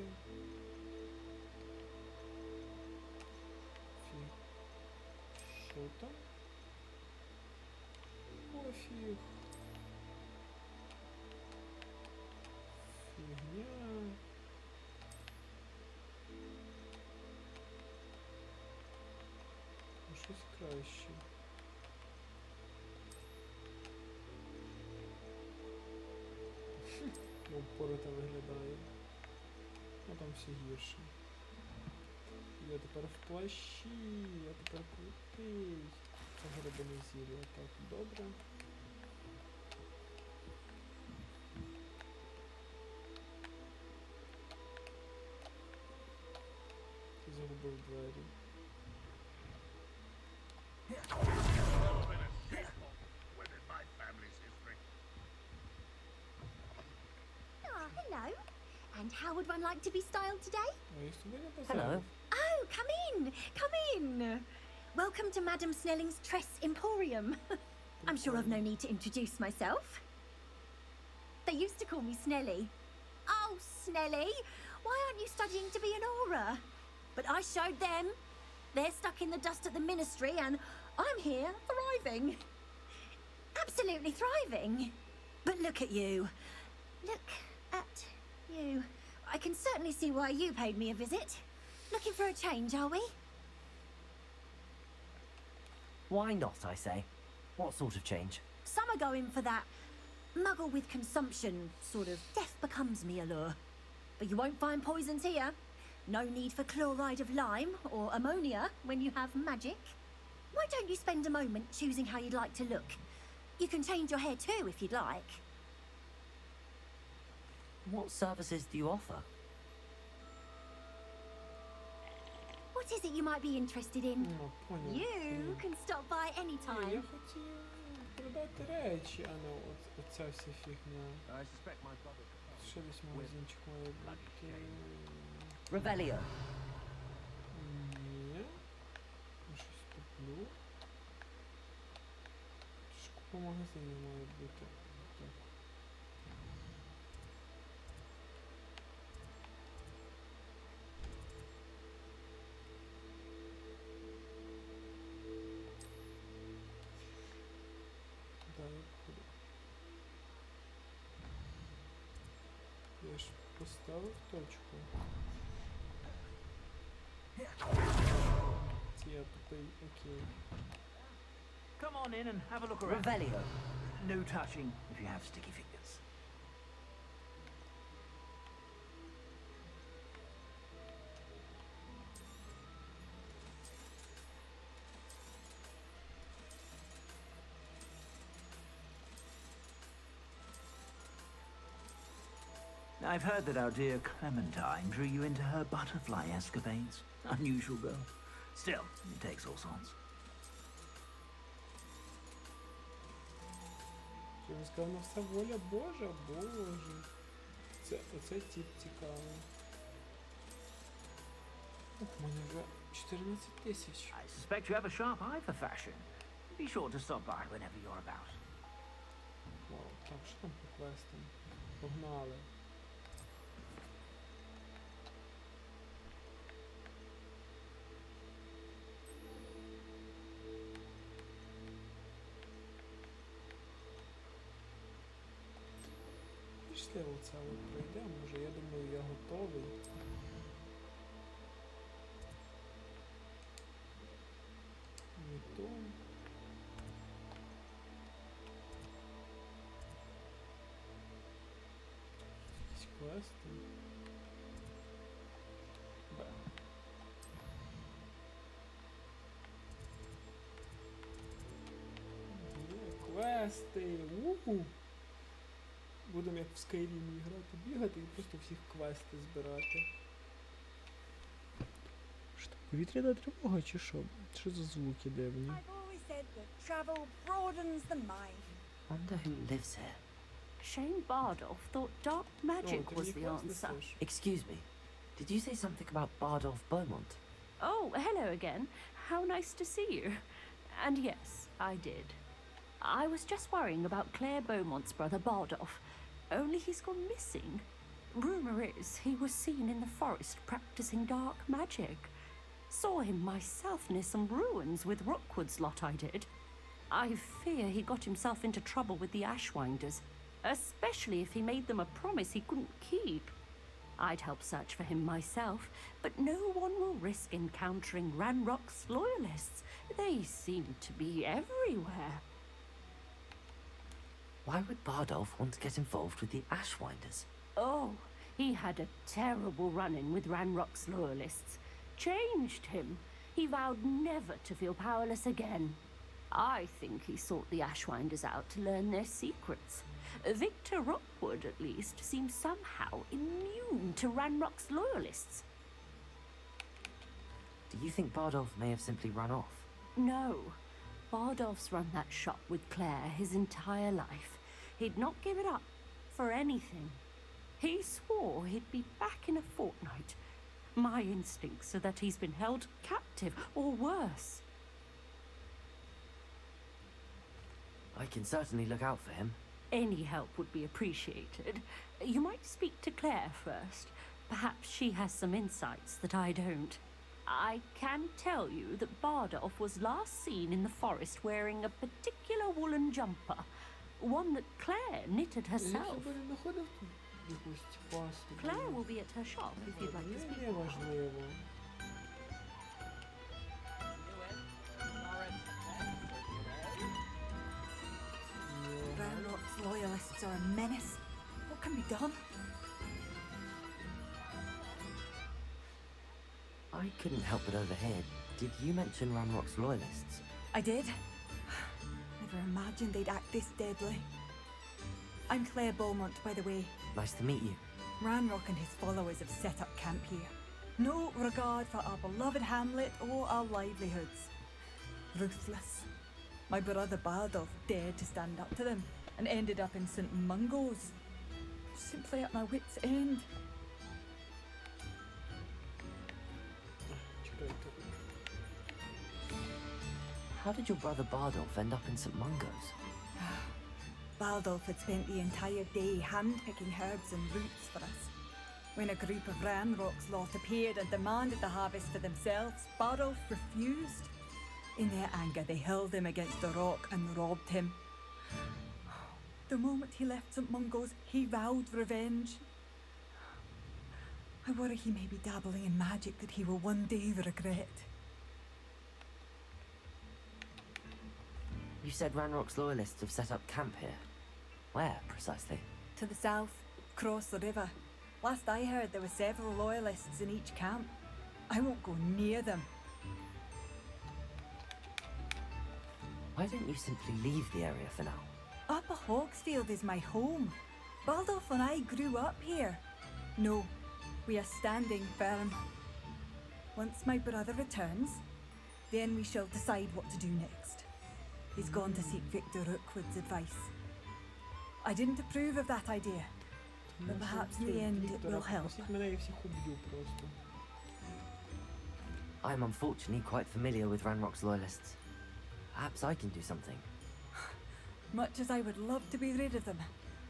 Що там? Пофіг. Фігня. Ну, щось краще. Опорота виглядає. Ну там все гірше. Я тепер в плащі, я тепер крутий. Це горобине зілля. Так, добре. Загубив двері. Ah, hello. And how would one like to be styled today? А я з тобою не Hello. базарив. Oh, come in, come in. Welcome to Madame Snelling's Tress Emporium. I'm sure I've no need to introduce myself. They used to call me Snelly. Oh, Snelly, why aren't you studying to be an aura? But I showed them. They're stuck in the dust at the ministry and I'm here thriving. Absolutely thriving. But look at you. Look at you. I can certainly see why you paid me a visit. Looking for a change, are we? Why not, I say? What sort of change? Some are going for that muggle with consumption, sort of death becomes me allure. But you won't find poisons here. No need for chloride of lime or ammonia when you have magic. Why don't you spend a moment choosing how you'd like to look? You can change your hair too if you'd like. What services do you offer? What is it you might be interested in? Ну, поняв. You can stop by any Ні, я time. хотів продати речі, а не оця вся фігня. Ще десь магазинчик має бути. Revelio. Ні. Я щось куплю. Ж купа магазинів має бути. Так. Ставив точку. Я тупий, окей. Come on in and have a look around. Revelio. No touching if you have sticky fingers. I've heard that our dear Clementine drew you into her butterfly escapades. Unusual girl. Still, it takes all sorts. Я сказав, на все воля Божа, Боже. Оце тип цікавий. Ух, у мене вже 14 тисяч. I suspect you have a sharp eye for fashion. Be sure to stop by whenever you're about. Вау, так, що там по квестам? Погнали. Пішли оце от пройдемо, може, я думаю, я готовий. Не то. Якісь квести. Б. Є квести! Уху! Будемо як в Скайрімі грати, бігати і просто всіх квести збирати. Що там, повітряна тривога чи що? Що за звуки дивні? I've always said that travel broadens the mind. Wonder who lives here. Shane Bardolph thought dark magic was the answer. Excuse me. Did you say something about Bardolph Beaumont? Oh, hello again. How nice to see you. And yes, I did. I was just worrying about Claire Beaumont's brother Bardolph. Only he's gone missing. Rumour is he was seen in the forest practicing dark magic. Saw him myself near some ruins with Rookwood's lot I did. I fear he got himself into trouble with the Ashwinders, especially if he made them a promise he couldn't keep. I'd help search for him myself, but no one will risk encountering Ranrock's loyalists. They seem to be everywhere. Why would Bardolph want to get involved with the Ashwinders? Oh, he had a terrible run-in with Ranrock's loyalists. Changed him. He vowed never to feel powerless again. I think he sought the Ashwinders out to learn their secrets. Victor Rookwood, at least, seems somehow immune to Ranrock's loyalists. Do you think Bardolph may have simply run off? No. Bardolph's run that shop with Claire his entire life. He'd not give it up for anything. He swore he'd be back in a fortnight. My instincts are that he's been held captive, or worse. I can certainly look out for him. Any help would be appreciated. You might speak to Claire first. Perhaps she has some insights that I don't. I can tell you that Bardolph was last seen in the forest wearing a particular woolen jumper, one that Claire knitted herself. Claire will be at her shop if you'd like to speak to her. Ranrock's loyalists are a menace. What can be done? I couldn't help but overhear. Did you mention Ranrock's loyalists? I did. Never imagined they'd act this deadly. I'm Claire Beaumont, by the way. Nice to meet you. Ranrock and his followers have set up camp here. No regard for our beloved hamlet or our livelihoods. Ruthless. My brother Bardolph dared to stand up to them and ended up in St. Mungo's. Simply at my wit's end. How did your brother Bardolph end up in St. Mungo's? Bardolph had spent the entire day hand-picking herbs and roots for us. When a group of Ranrock's lot appeared and demanded the harvest for themselves, Bardolph refused. In their anger, they hurled him against a rock and robbed him. The moment he left St. Mungo's, he vowed revenge. I worry he may be dabbling in magic that he will one day regret. You said Ranrock's loyalists have set up camp here. Where, precisely? To the south, across the river. Last I heard, there were several loyalists in each camp. I won't go near them. Why don't you simply leave the area for now? Upper Hogsfield is my home. Baldolf and I grew up here. No, we are standing firm. Once my brother returns, then we shall decide what to do next. He's gone to seek Victor Rookwood's advice. I didn't approve of that idea, but perhaps in the end it will help. I am unfortunately quite familiar with Ranrock's loyalists. Perhaps I can do something. Much as I would love to be rid of them,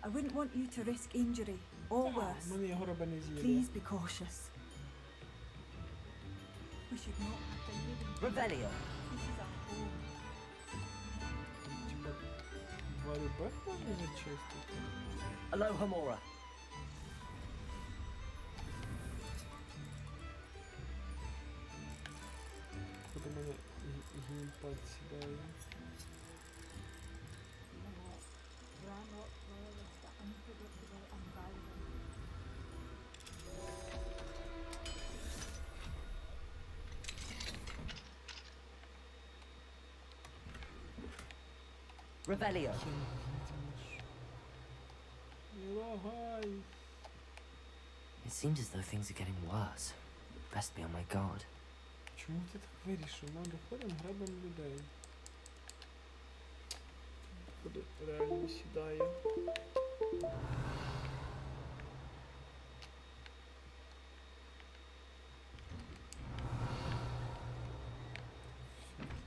I wouldn't want you to risk injury or worse. Please be cautious. We should not have to live in Revelio! This is our home. Aloha Mora! Куди мене геймпад сідає? Revelio! It seems as though things are getting worse. Best be on my guard. Чому ти так вирішив? Ми доходимо, грабимо людей. Куди реально сідає?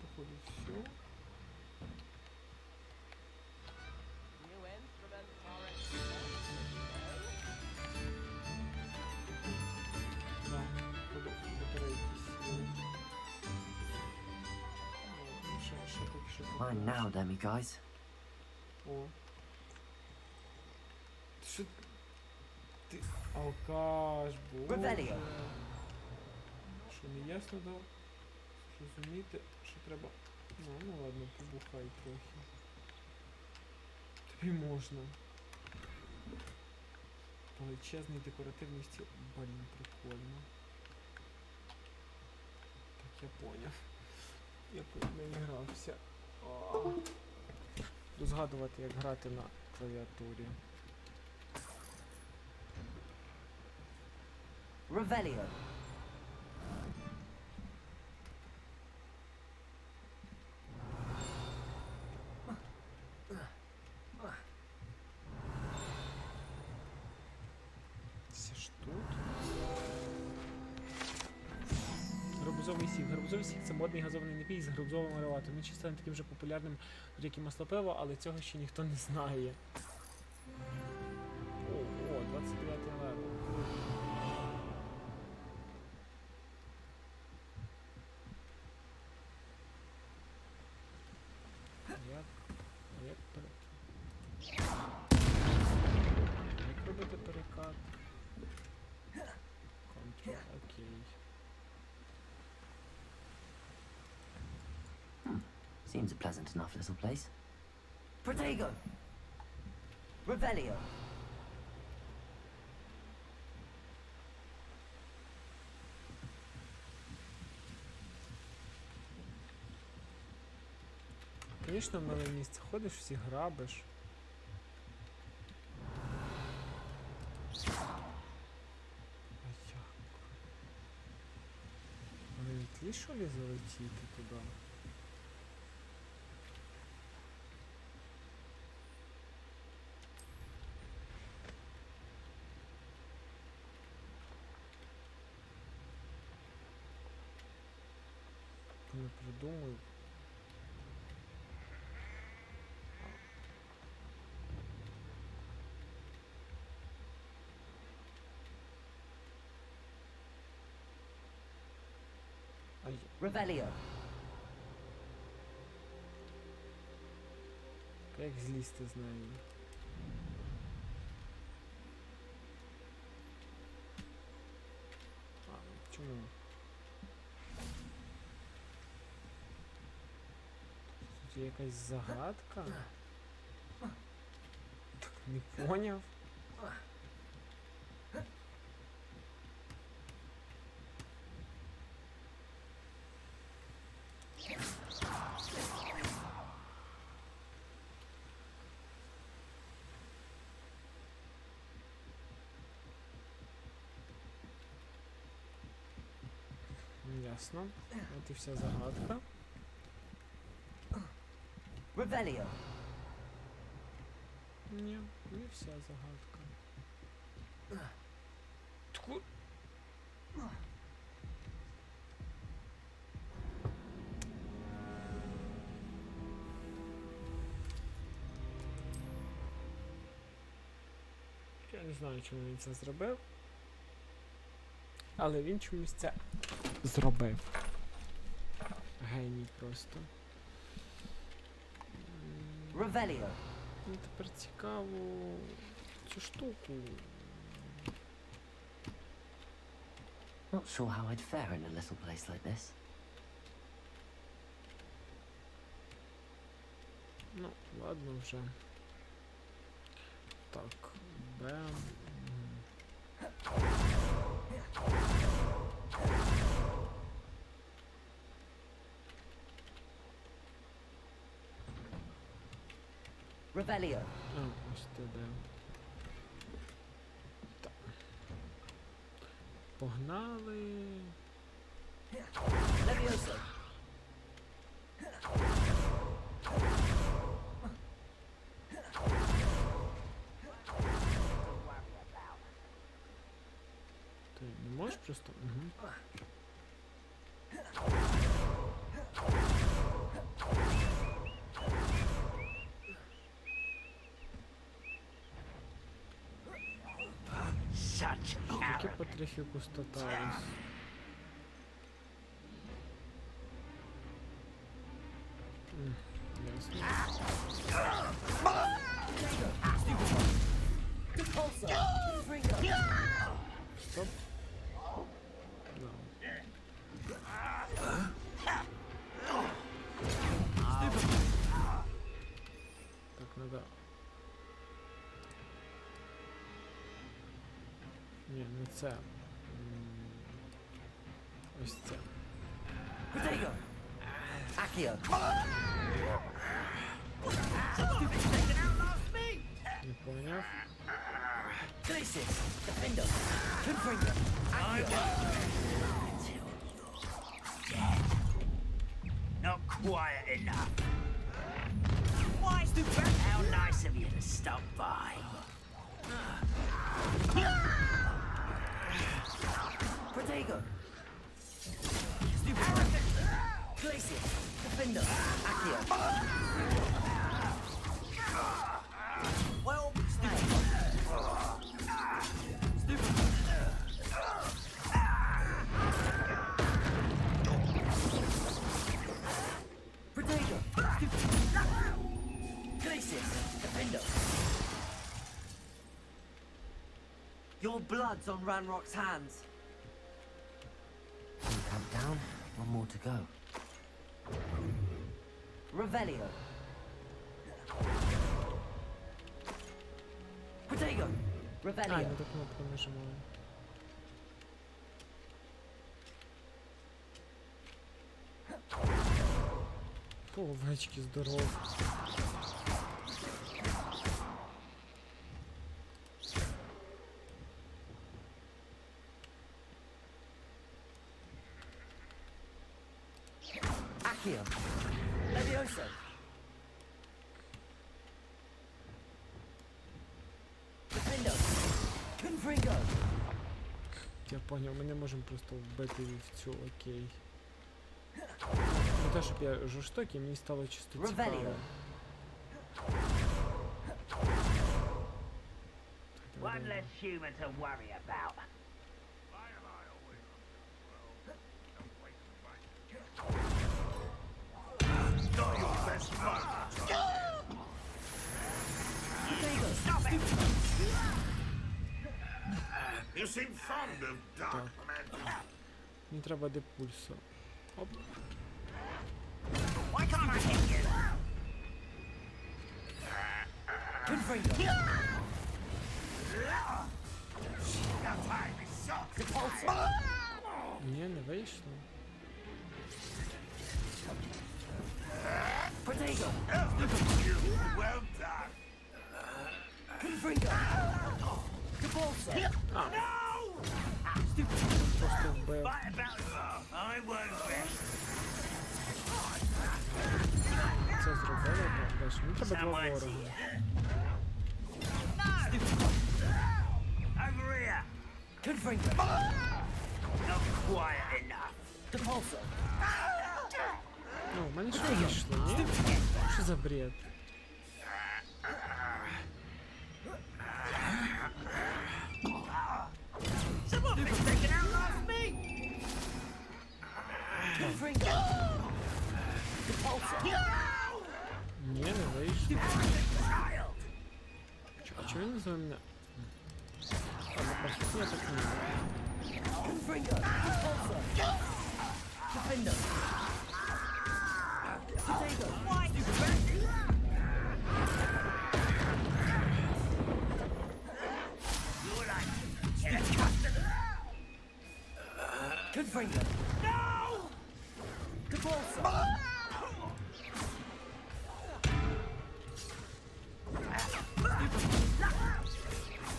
Походу все. Да, походу батарейки сіли. Ще поки що Mine now, Demi guys. О. Що ти алкаш, боже. Revelio! Що не ясно дав? Розумієте, що треба. Ну ладно, побухай трохи. Тобі можна. Величезний декоративний стіл. Блін, прикольно. Так, я поняв. Я не грався. Буду згадувати, як грати на клавіатурі. Revelio! Це ж тут? Гарбузовий сік. Гарбузовий сік це модний газований напій з гарбузовим ароматом. Він ще стане таким же популярним, як і маслопиво, але цього ще ніхто не знає. О, 29 левел. Як робити перекат? Контрол, окей. Seems a pleasant enough little place. Protego! Revelio! Звісно, миле місце. Ходиш, всі грабиш. А як? Вони не тлі, що ли, залетіти туди? Не придумаю. Revelio! Як злізти з неї? Ну. Тут є якась загадка? Так, не поняв. Ясно. От і вся загадка. Revelio. Ні, не вся загадка. Тку... Я не знаю, чому він це зробив. Але він чомусь це зробив. Геній просто. Revelio. Мені тепер цікаво цю штуку. Not sure how I'd fare in a little place like this. Ну, ладно вже. Так, Б. Revelio. А, ось ти де. Так. Погнали. Levioso. Ти не можеш просто... Угу. Such Тільки потрохи кустотались. Ясно. Стоп. Да. Так, надо... Ні, не це. Ось це. Protego. Accio. Не поняв. Glacis. Defendo. Confringo. Accio. Not quiet enough. Why, stupid? How nice of you to stop by. Protego. Glacis. Defendo. Accio. Well played. Protego. Glacis. Defendo. Your blood's on Ranrock's hands. One count down, one more to go. Revelio. Protego. А, Revelio. не ту кнопку нажимаю. Фу, овечки здорові. Accio. Levioso. Defendo. Confringo. Я поняв, ми не можемо просто вбити в цю, окей. Не те, щоб я жорстокий, мені стало чисто цікаво. Revelio. One less human to worry about. Not your best moment. Stop it! You seem fond of dark magic. Мені треба депульсо. Оп. Why can't I hit you? Good freedom. Ні, не вийшло. Potato. Well done. Good freedom. Good ball, sir. Просто вбив. Fight about it. I won't rest. Це зробили, так, дальше. Мені треба два ворога. Over here. Good freedom. Not quiet enough. The pulsar. Ну, в мене що вийшло, ні? Що за бред? Someone been taken out last me. Good freedom. The pulsar. Ні, не вийшло. Чого він назвав мене? Ладно, просто я так не знаю. Good freedom. The pulsar. Defender. Potato. Good finger. No! Good ball, sir.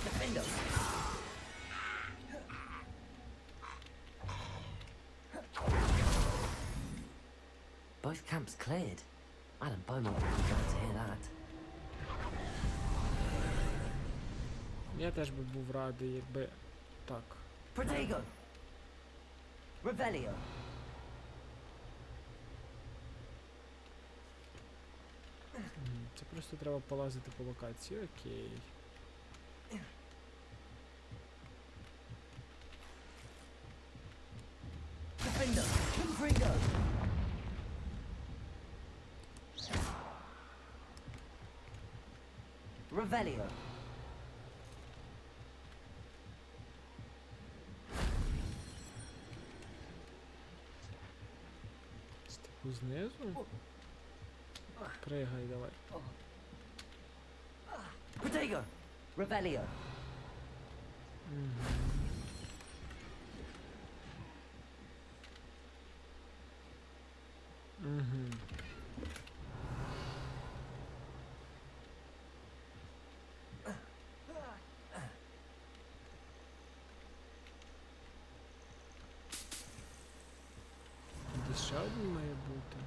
Defender. Both camps cleared. Adam Beaumont would be glad to hear that. Я теж би був радий, якби так. Protego. Revelio. Це просто треба полазити по локації, окей. Defender. Confringo. Revelio. Типу знизу? Пригай давай. Protego. Revelio. Угу. Десь ще один має бути.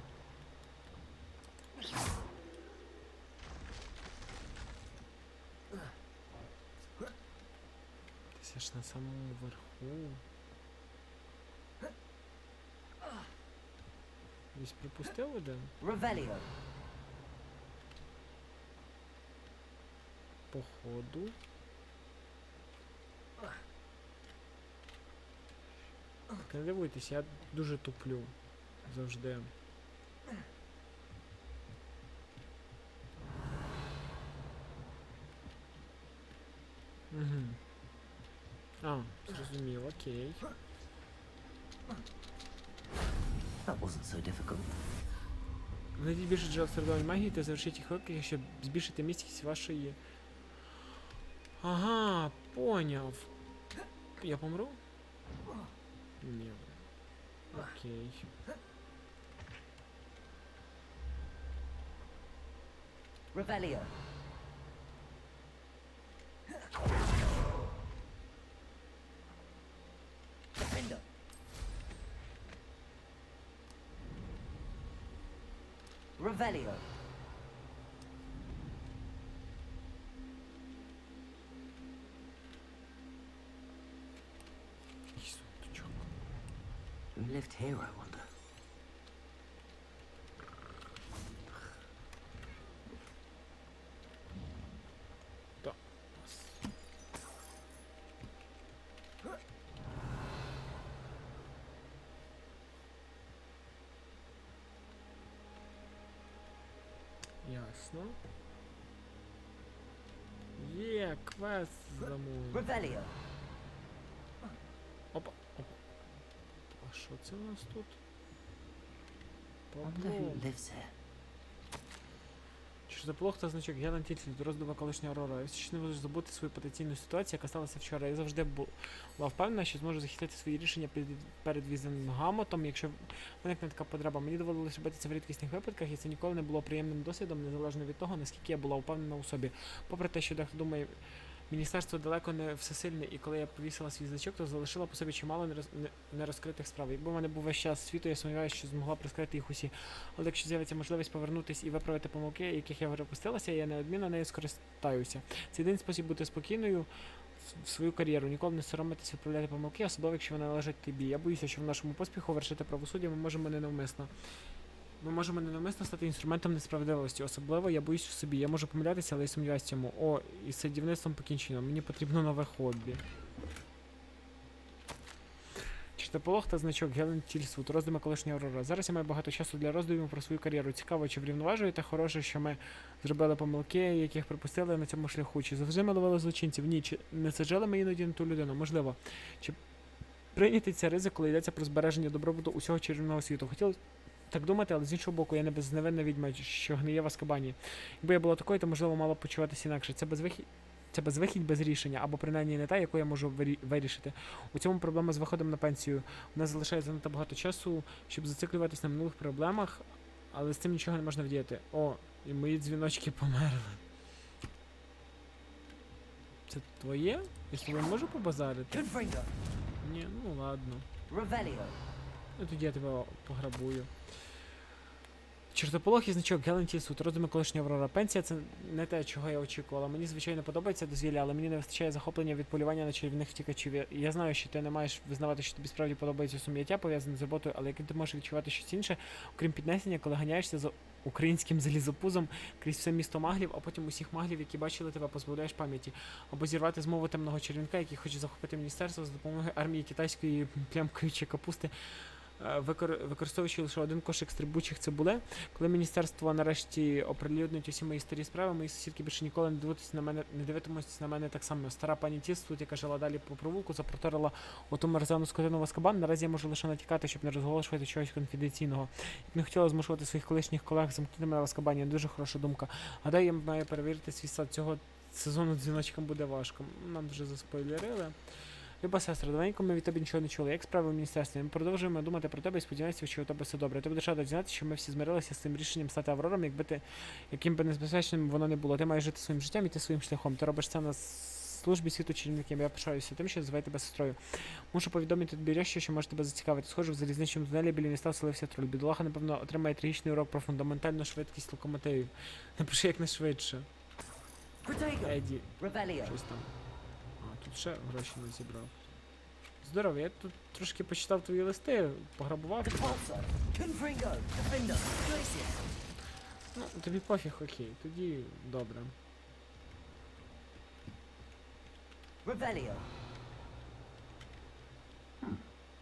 Десь аж на самому верху. Десь припустив один? Revelio. Походу. Так, не дивуйтесь, я дуже туплю. Завжди. Угу. А, зрозумів, окей. That wasn't so difficult. Знайдіть більше джерел середової магії та завершіть їх виклики, щоб збільшити міцність вашої... Ага, поняв. Я помру? Ні. Окей. Revelio. Defender. Revelio. Який сундучок. Who lived here, I wonder? Да. Ясно. Є, квест замовив. Revelio. Опа, опа. що це у нас тут? I wonder who lives here. Чертополох та значок Гелен Тітлі, роздума колишня Аврора. Якщо не можеш забути свою потенційну ситуацію, яка сталася вчора. Я завжди була впевнена, що зможу захистити свої рішення перед Візенгамотом, якщо виникне така потреба. Мені доводилось робити це в рідкісних випадках, і це ніколи не було приємним досвідом, незалежно від того, наскільки я була впевнена у собі. Попри те, що дехто думає, міністерство далеко не всесильне, і коли я повісила свій значок, то залишила по собі чимало нерозкритих справ. Якби в мене був весь час світу, я сумніваюся, що змогла розкрити їх усі. Але якщо з'явиться можливість повернутися і виправити помилки, яких я припустилася, я неодмінно нею скористаюся. Це єдиний спосіб бути спокійною в свою кар'єру. Ніколи не соромитися відправляти помилки, особливо якщо вони належать тобі. Я боюся, що в нашому поспіху вершити правосуддя ми можемо ненавмисно стати інструментом несправедливості. Особливо я боюсь в собі. Я можу помилятися, але я сумніваюся в цьому. О, і з садівництвом покінчено. Мені потрібно нове хобі. Чертополох та значок Гелен Тільсвуд, роздуми колишня Аврора. Зараз я маю багато часу для роздумів про свою кар'єру. Цікаво, чи врівноважуєте хороше, що ми зробили помилки, яких припустили на цьому шляху. Чи завжди ми ловили злочинців? Ні. Чи не саджали ми іноді на ту людину? Можливо. Чи прийняти цей ризик, коли йдеться про збереження добробуту усього чарівного світу? Хотілося так думати, але з іншого боку, я не безневинна відьма, що гниє в Азкабані. Якби я була такою, то, можливо, мала б почуватися інакше. Це безвихідь без рішення, або принаймні не та, яку я можу вирішити. У цьому проблема з виходом на пенсію. У нас залишається занадто багато часу, щоб зациклюватися на минулих проблемах, але з цим нічого не можна вдіяти. О, і мої дзвіночки померли. Це твоє? Я з тобою можу побазарити? Ні, ну ладно. Ну тоді я тебе пограбую. Чертополох і значок Гелен Тільсвуд, роздуми колишня Аврора. Пенсія — це не те, чого я очікувала. Мені, звичайно, подобається дозвілля, але мені не вистачає захоплення від полювання на чарівних втікачів. Я знаю, що ти не маєш визнавати, що тобі справді подобається сум'яття, пов'язане з роботою, але яким ти можеш відчувати щось інше, окрім піднесення, коли ганяєшся за українським залізопузом крізь все місто маглів, а потім усіх маглів, які бачили тебе, позбавляєш пам'яті. Або зірвати змову темного чарівника, який хоче захопити міністерство за допомогою армії китайської плямкаючої капусти, використовуючи лише один кошик стрибучих цибуле. Коли міністерство нарешті оприлюднить усі мої старі справи, мої сусідки більше ніколи не дивитимуться на мене так само. Стара пані Тілсвуд, яка жила далі по провулку, запроторила оту мерзану скотину в Азкабан. Наразі я можу лише натякати, щоб не розголошувати чогось конфіденційного. Я б не хотіла змушувати своїх колишніх колег замкнути мене в Азкабані. Дуже хороша думка. Гадаю, я маю перевірити свій сад. Цього сезону дзвіночкам буде важко. Нам вже заспойлерили. Люба сестра, давненько ми від тебе нічого не чули. Як справи в міністерстві? Ми продовжуємо думати про тебе і сподіваємося, що у тебе все добре. Ти будеш рада дізнатися, що ми всі змирилися з цим рішенням стати Аврором, яким би небезпечним воно не було. Ти маєш жити своїм життям і йти своїм шляхом. Ти робиш це на службі світу чарівників. Я пишаюся тим, що називаю тебе сестрою. Мушу повідомити тобі речі, що може тебе зацікавити. Схожу в залізничному тунелі біля міста вселився троль. Бідолаха, напевно, отримає трагічний урок про фундаментальну швидкість локомотивів. Напиши якнайшвидше. Еді. Щось там. А, тут ще гроші не зібрав. Здорово, я тут трошки почитав твої листи, пограбував. Ну, тобі пофіг, окей, тоді добре.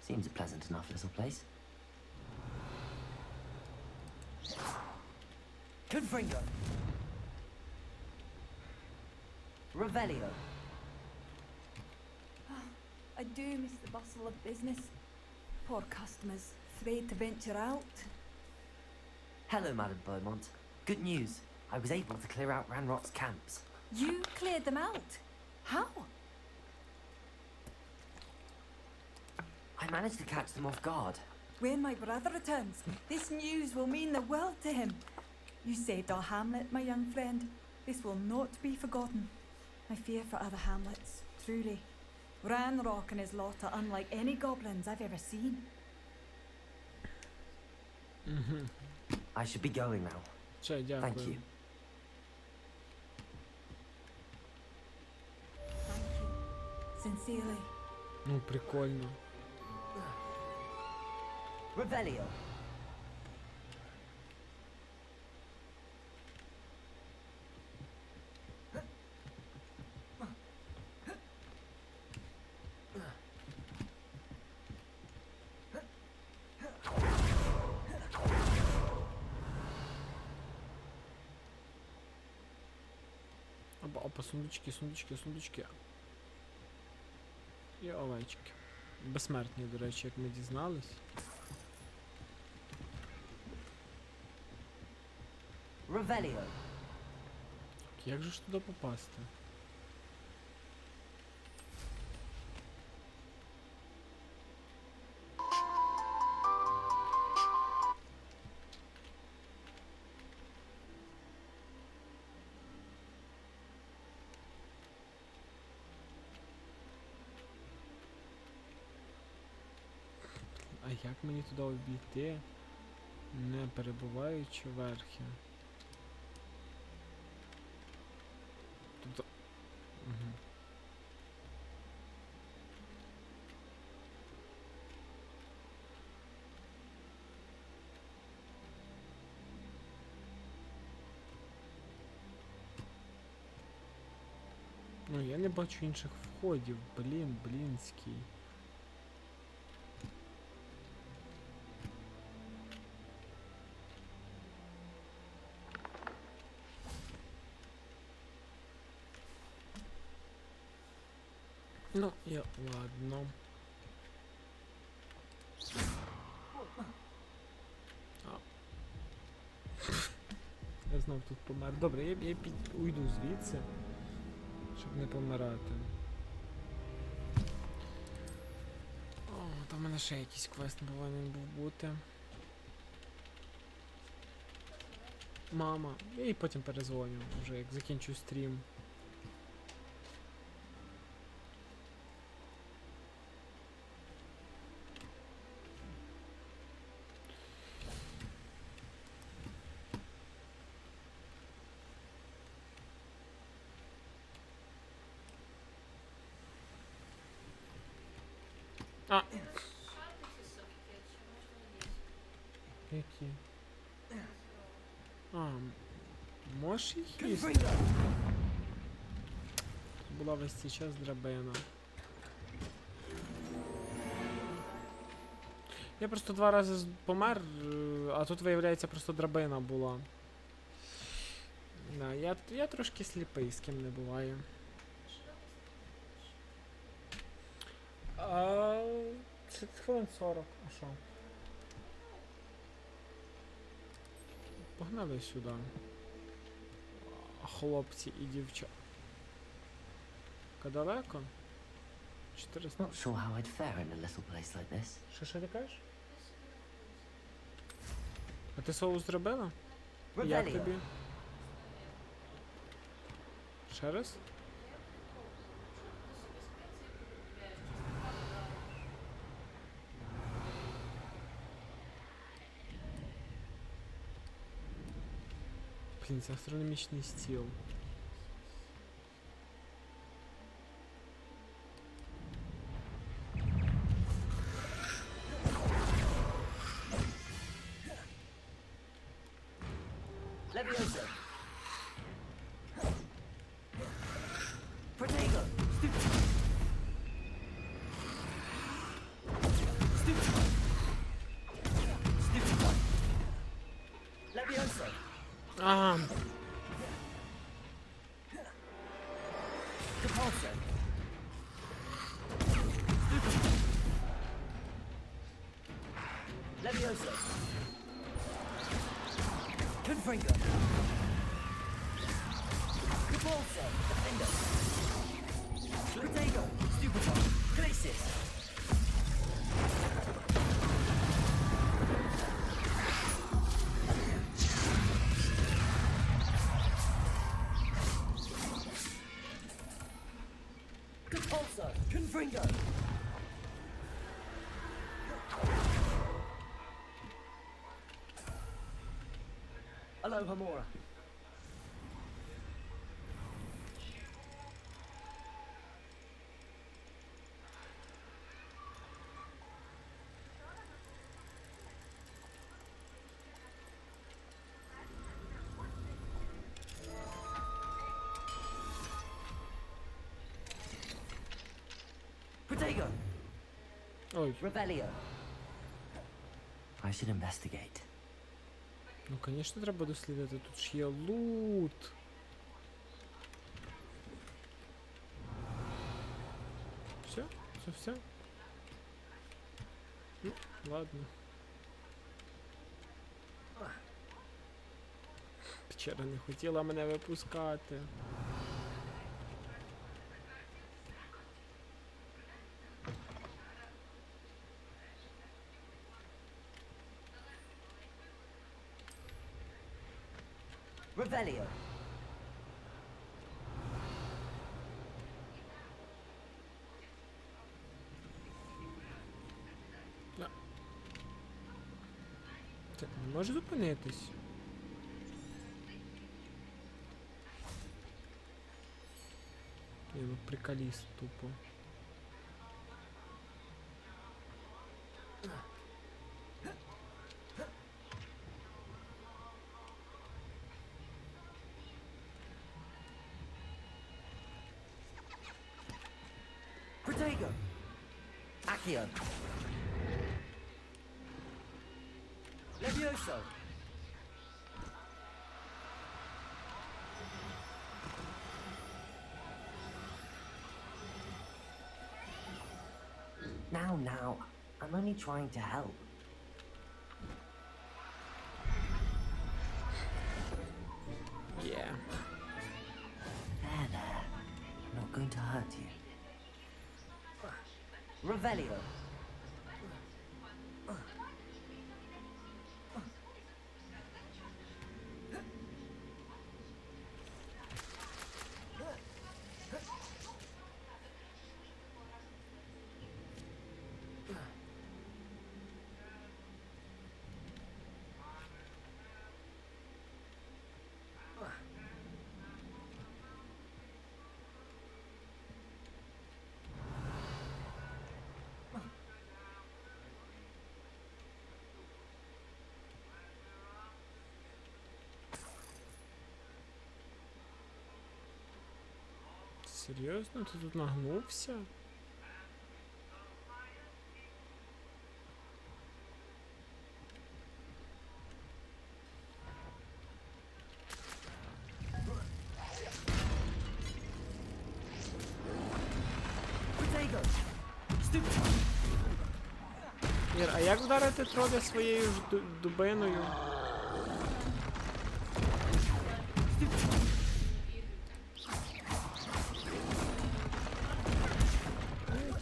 Seems a pleasant enough little place. Confringo. Revelio. I do miss the bustle of business. Poor customers, afraid to venture out. Hello, Madame Beaumont. Good news. I was able to clear out Ranrot's camps. You cleared them out? How? I managed to catch them off guard. When my brother returns, this news will mean the world to him. You saved our hamlet, my young friend. This will not be forgotten. I fear for other hamlets, truly. Ranrock and his lot are unlike any goblins I've ever seen. I should be going now. Thank you. Thank you. Sincerely. Ну, прикольно. Revelio. Опа, сундучки. І овечки. безсмертні, до речі, як ми дізнались. Revelio. Як же ж туди попасти? А як мені туди обійти, не перебуваючи верхи? Тобто... Угу. Ну, я не бачу інших входів, блінський. Ну, ладно. Я знов тут помер. Добре, я уйду звідси, щоб не помирати. О, там у мене ще якийсь квест повинен був бути. Мама. І потім перезвоню, вже як закінчу стрім. А! Які? А, можеш їх їсти? Тут була весь цей час драбина. Я просто 2 рази помер, а тут, виявляється, просто драбина була. Да, я трошки сліпий, з ким не буває. Це хвилин 40, а що? Погнали сюди. Хлопці і дівчата. Далеко? 400. Not sure how I'd fare in a little place like this. Що ти кажеш? А ти соус зробила? Як тобі? Ще раз? Блін, це астрономічний стіл. Leviosa. Protego. Stupefy. Stupefy. Leviosa. Repulsor. Stupefy. Leviosa. Confringo. Repulsor. Defender. Protego. Stupefy. Glacis. Repulsor. Confringo. Aloha Mora. Protego. Ой. Revelio. I should investigate. Ну, звісно, треба дослідити. Тут ж є лут. Все? Це все? Ну, ладно. Печера не хотіла мене випускати. Revelio. Так, не може зупинитись. Ну, приколіст тупо. Protego. Accio. Levioso. Now, I'm only trying to help. Yeah. There. I'm not going to hurt you. Revelio. Серйозно? Ти тут нагнувся? Ір, а як вдарити троля своєю ж дубиною?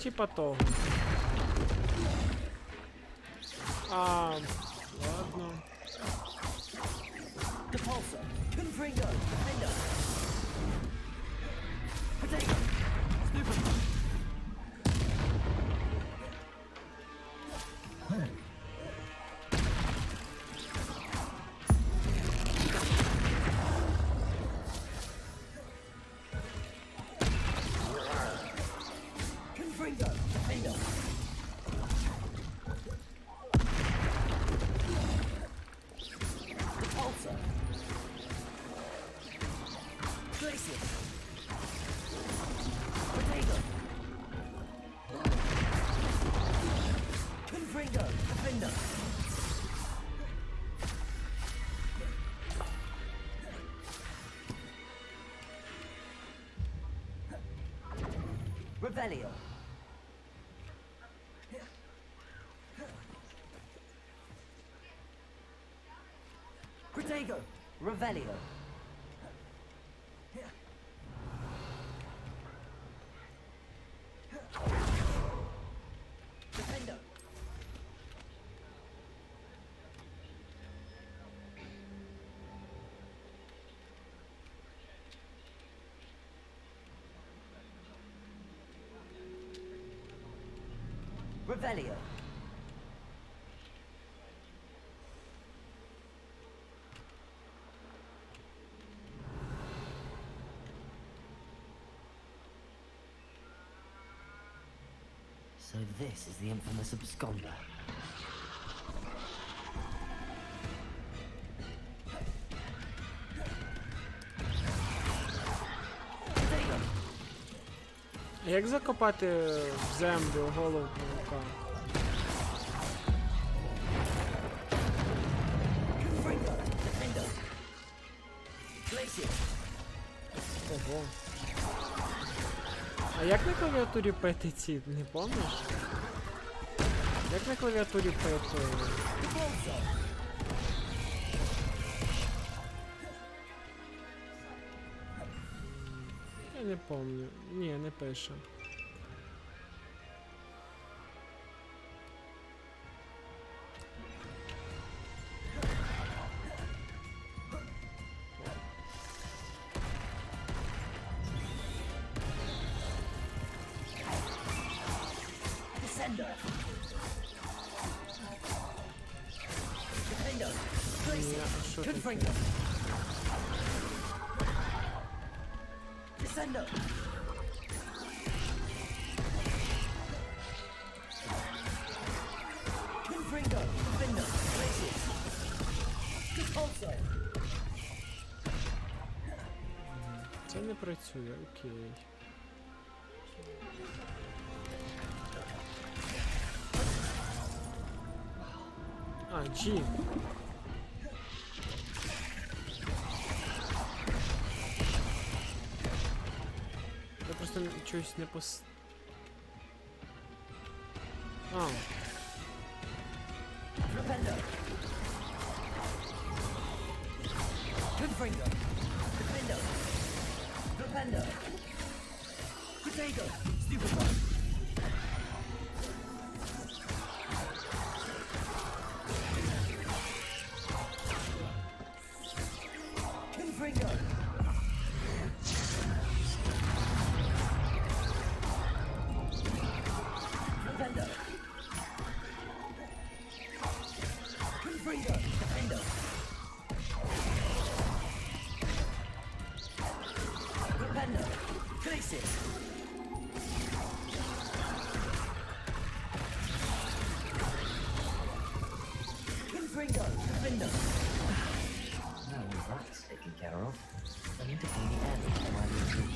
Типа того. А, ладно. Revelio. Protego. Revelio. Defendo. Revelio. So this is the infamous absconder. Як закопати в землю голову павука? Ого. А як на клавіатурі пити ці, не помниш? Як на клавіатурі працює? Я не помню. Ні, не пише. Це не працює, окей. А, G. Я просто чогось не пос... А. Now that's taken care of. I need to find the end of my retreat.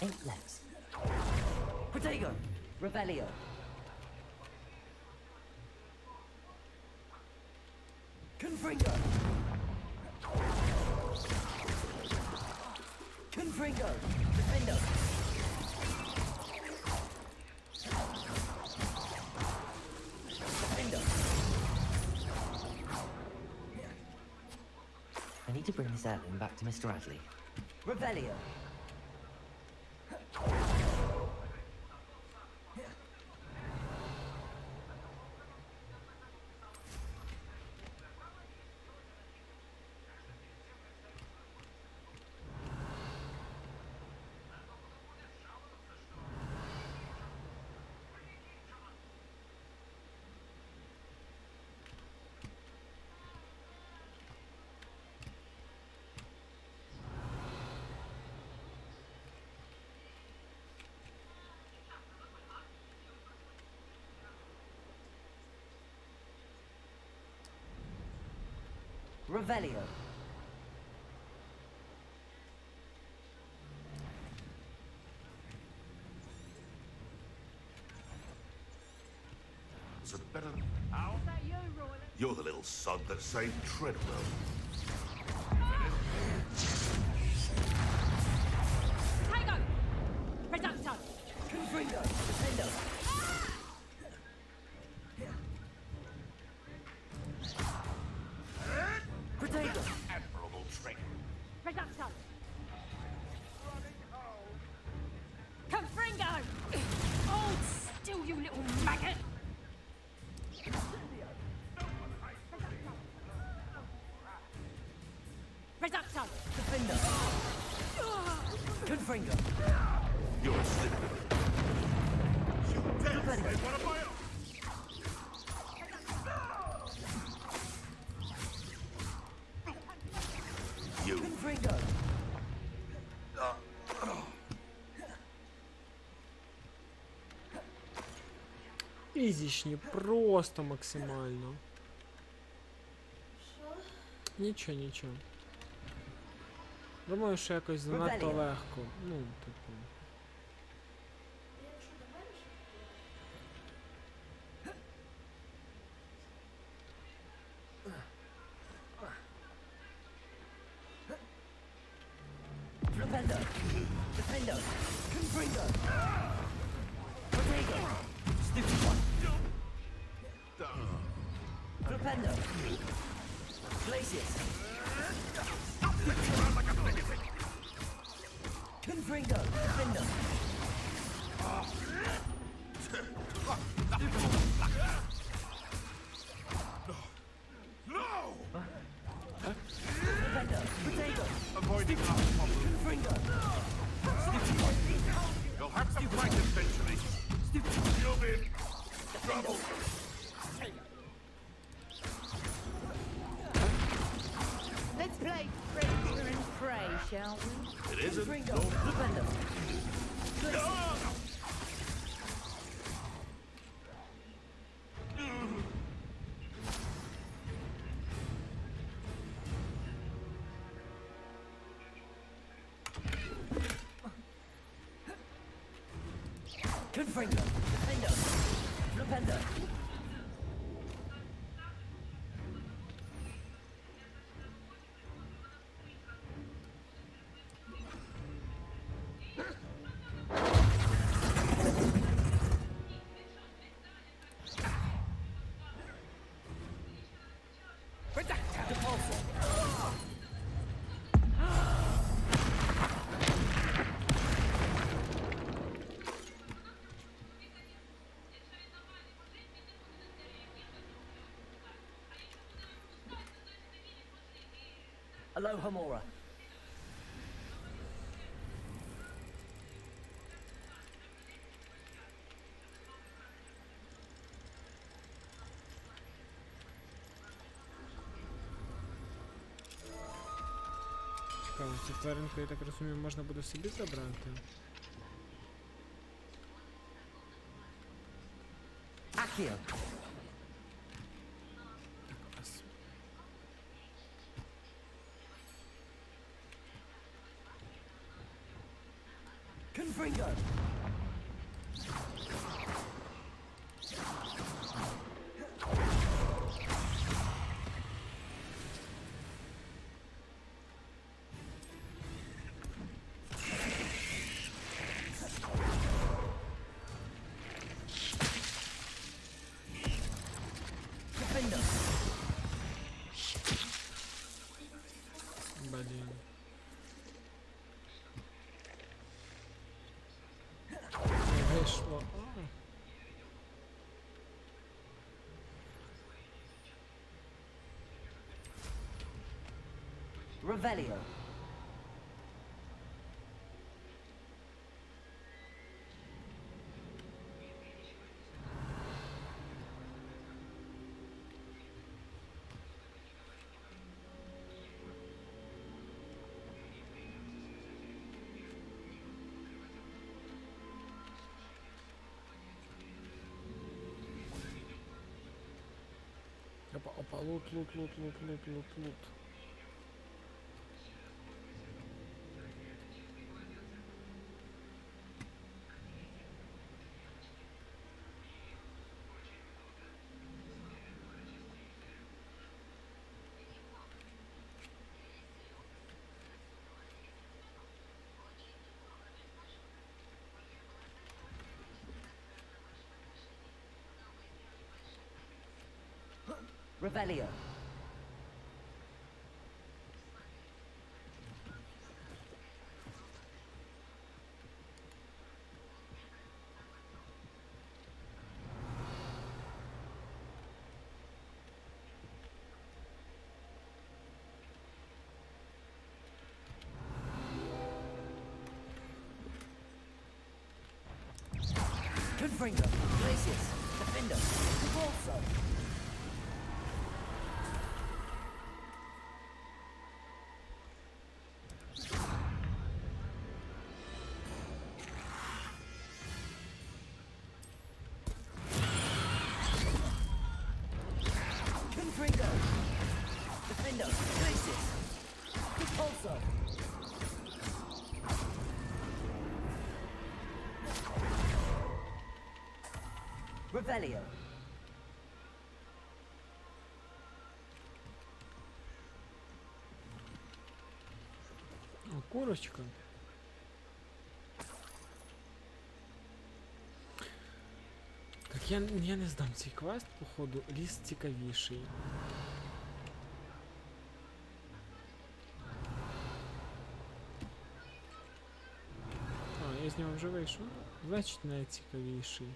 Eight legs. Protego! Revelio! Confringo! Confringo! Defendo! Defendo! I need to bring this Ellen back to Mr. Adley. Revelio! Revelio. Is it better? You're the little sod that saved Treadwell. Protego! Reducto! Confringo! Defendo! Protego! Admirable trick. Reducto! Confringo! Hold still, you little maggot! Reducto! Defendo! Confringo! You're a slipper. You. Confringo! Ізішні, просто максимально. Нічого, нічого. Думаю, що якось занадто легко. Ну, типу. Avoiding our problem. You'll have to fight eventually. You'll be in trouble. Let's play predator and prey, shall we? It isn't. Confringo, defender, flipendo. Aloha Mora. Цікаво, цю тваринку, я так розумію, можна буде собі забрати. Accio. Confringo. Defender. Блін. Вийшло. Revelio. Опа, опа, лут. Revelio. Confringo. Glacius. Defender. Repulso. Confringo. Defender. Glacius. Repulso. Revelio. О, курочка. Я не здам цей квест, походу, ліс цікавіший. А, я з нього вже вийшов. Значить, найцікавіший.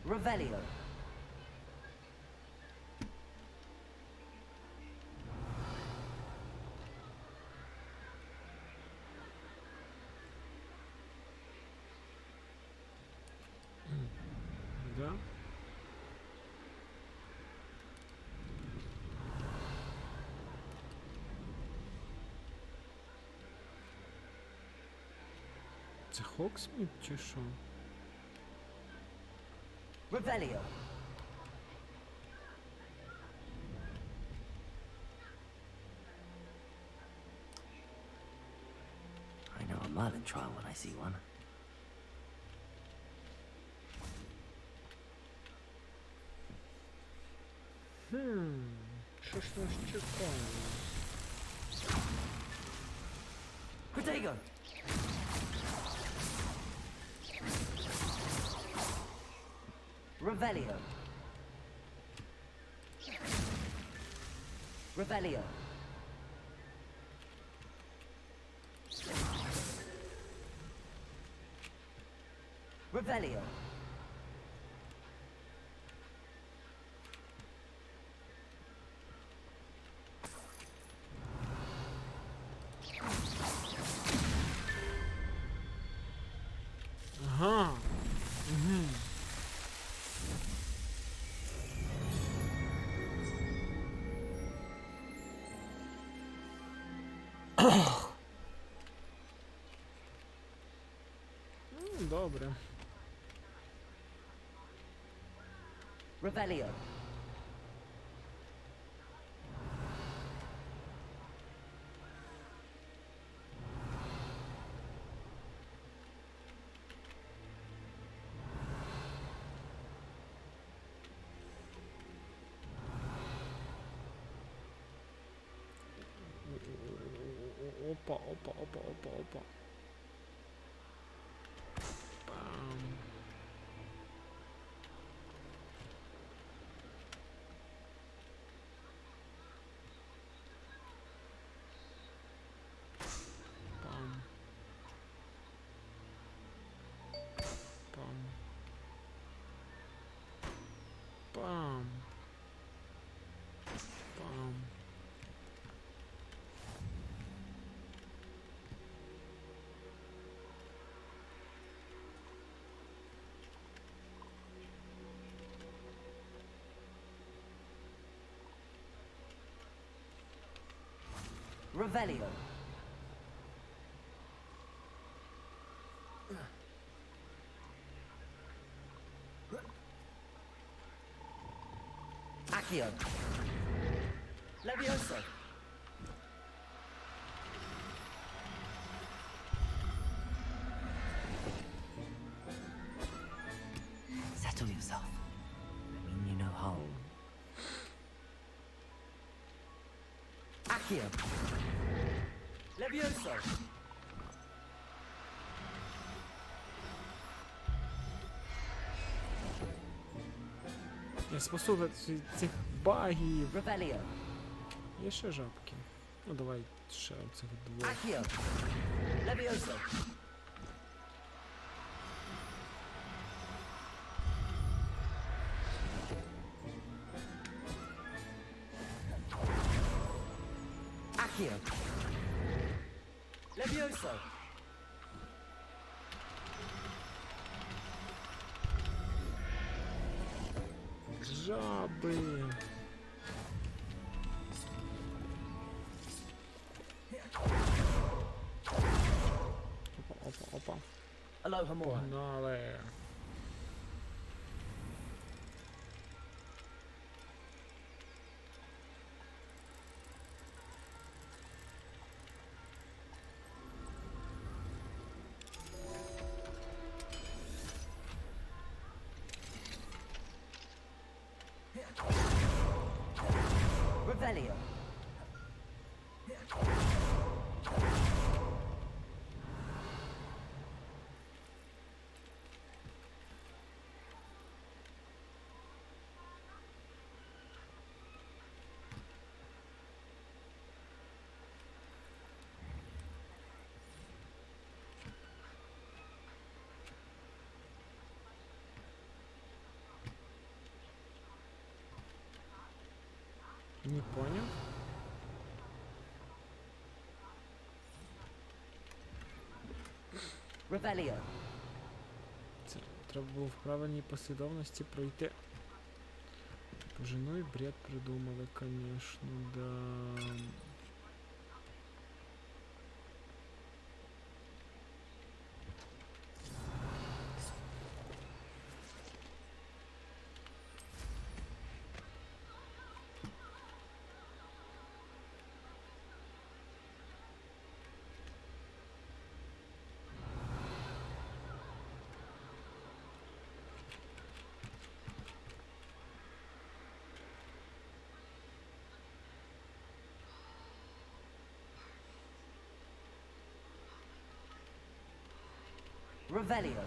Revelio. Да? Це Хоксміт чи що? Revelio. I know a Merlin trial when I see one. Що ж нас чекає? Protego! Revelio. Revelio. Revelio. Ага. Угу. Добре. Revelio. Опа, опа, опа, опа, опа. Бам. Бам. Бам. Бам. Бам. Revelio. Accio. Levioso. Settle yourself. I mean you no harm. Accio. Levioso. Я спасу від цих багів. Revelio. Є ще жабки. Ну давай ще оцих двох. Accio. Levioso. Accio. Levioso. Жаби. Опа, опа, опа. Aloha more. Погнали. Revelio. Не поняв. Revelio. Це треба було в правильній послідовності пройти. Боже, ну і бред придумали, конечно, да. Revelio.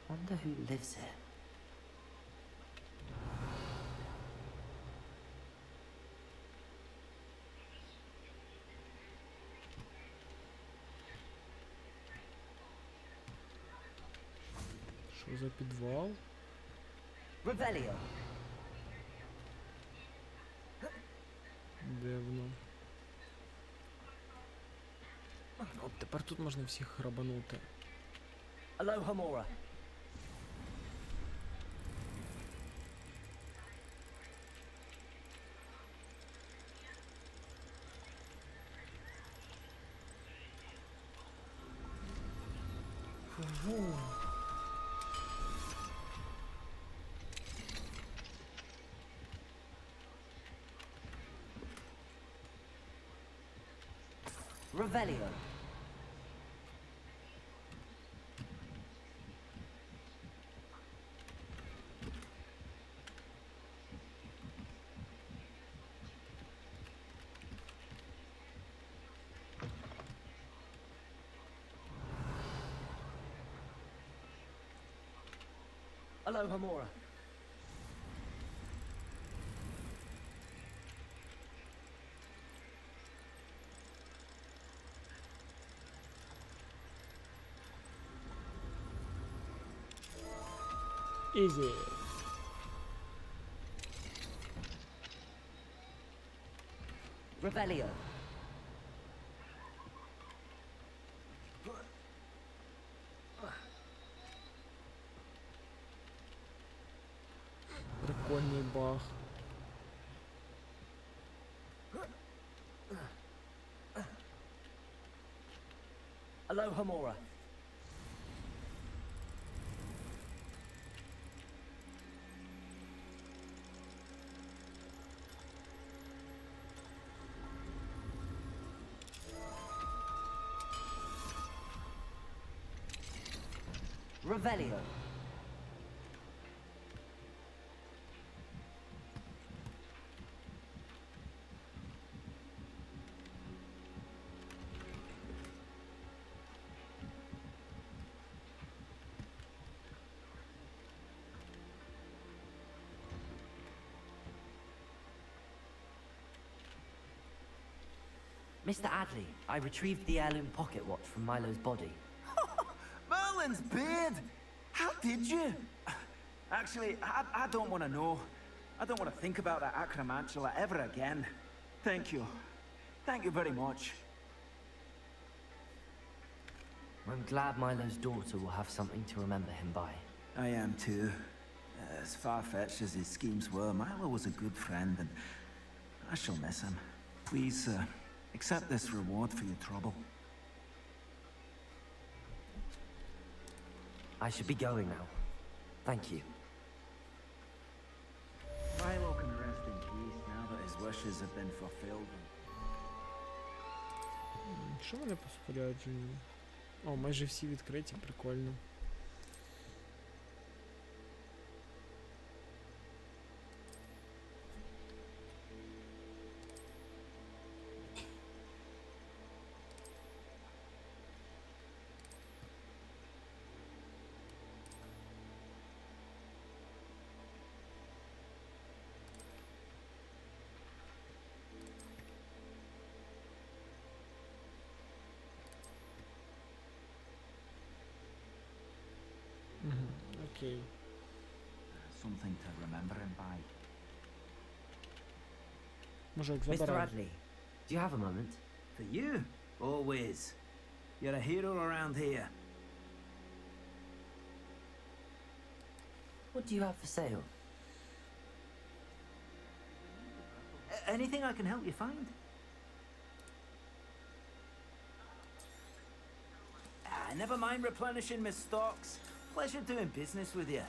Wonder who lives here. Що за підвал? Revelio. Де воно? От тепер тут можна всіх храбанути. Aloha Mora. Revelio. Aloha Mora. Easy. Revelio. Прикольний баг. Aloha Mora. Revelio. Mr. Adley, I retrieved the heirloom pocket watch from Milo's body. Merlin's beard! How did you? Actually, I don't want to know. I don't want to think about that acromantula ever again. Thank you. Thank you very much. I'm glad Milo's daughter will have something to remember him by. I am too. As far-fetched as his schemes were, Milo was a good friend, and I shall miss him. Please, accept this reward for your trouble. I should be going now. Thank you. Milo can rest in peace now that his wishes have been fulfilled. Що мене по спорядженню? О, майже всі відкриті, прикольно. Окей. Something to remember him by. Мужик, Mr. забирай. Radley, do you have a moment? For you? Always. You're a hero around here. What do you have for sale? Anything I can help you find? Never mind replenishing my stocks. Pleasure doing business with you.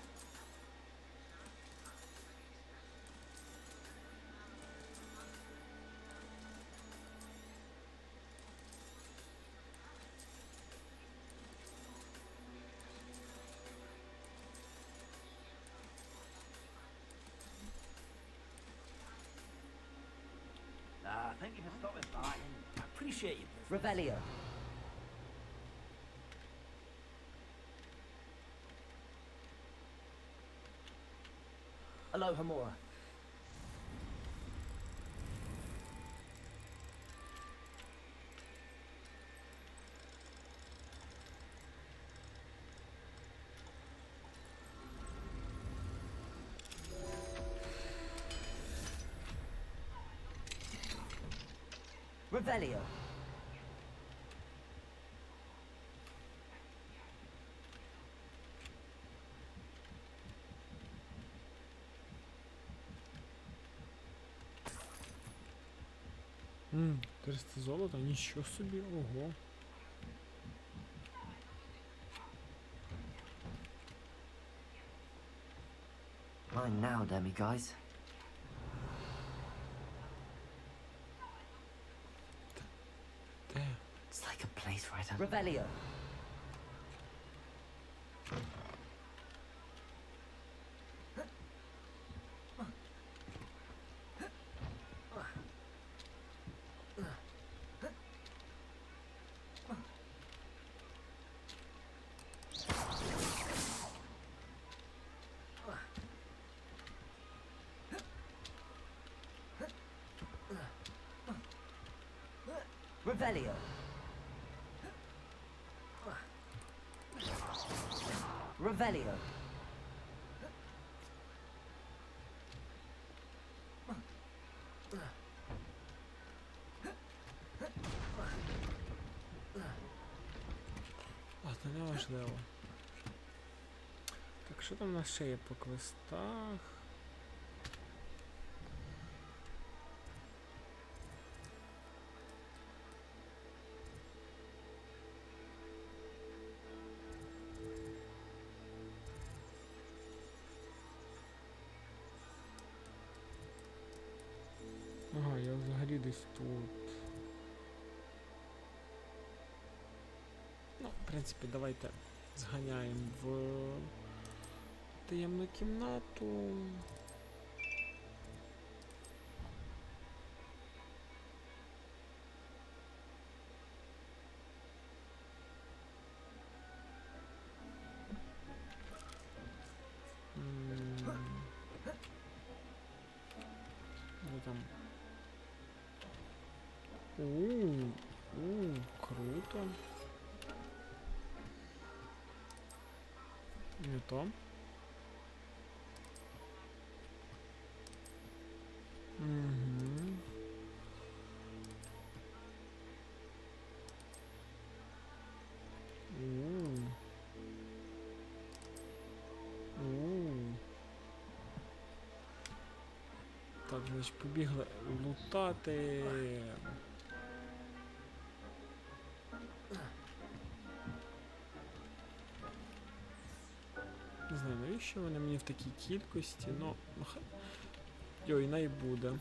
Thank you for stopping by. I appreciate you. Revelio. Aloha Mora. Revelio. Ммм, 300 золота, нічого собі, ого. Mine now, Demi guys. Де? It's like a place right out. Revelio. Revelio. Revelio. А, це не важливо. Так, що там у нас ще є по квестах? Ага, я взагалі десь тут. Ну, в принципі, давайте зганяємо в таємну кімнату. Де там? Круто. Не то. Угу. Так, значить, побігли лутати. Не знаю, навіщо вони мені в такій кількості, ну... Йой, най буде.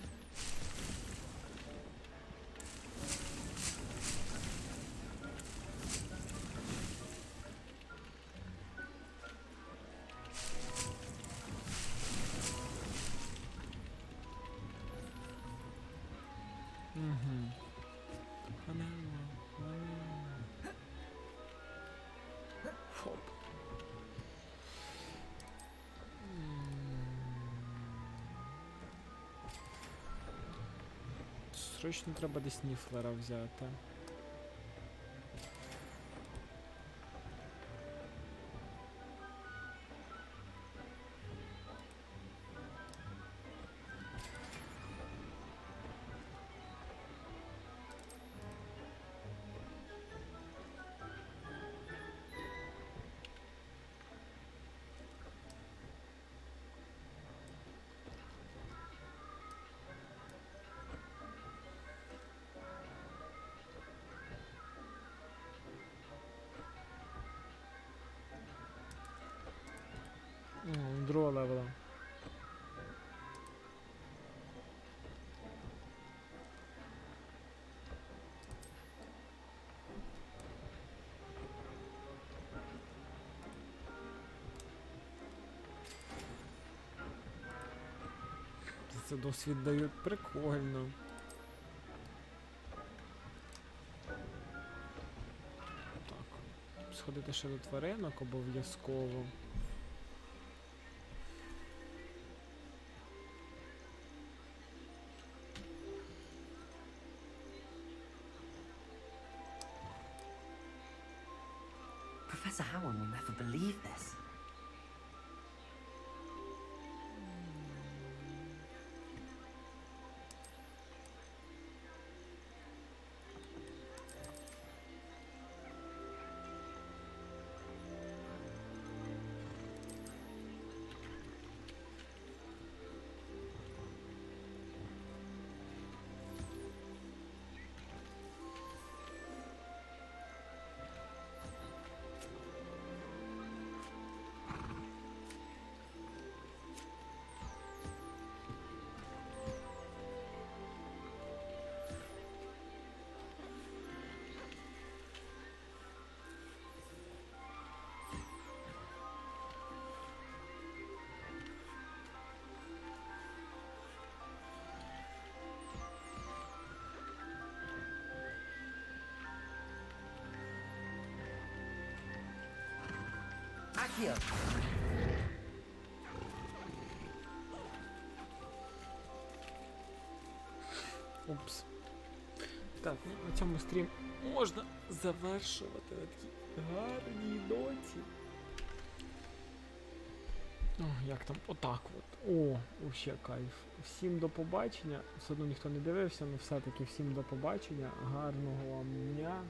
Хоп. Срочно треба десь ніфлера взяти. другого левела. Це досвід дають прикольно. Так. Сходити ще до тваринок обов'язково. Professor Howard will never believe this. Accio! Упс. Так, ну на цьому стрім можна завершувати на такій гарній ноті. О, як там? Отак от. О, вообще кайф. Всім до побачення. Все одно ніхто не дивився, але все-таки всім до побачення. Гарного вам дня.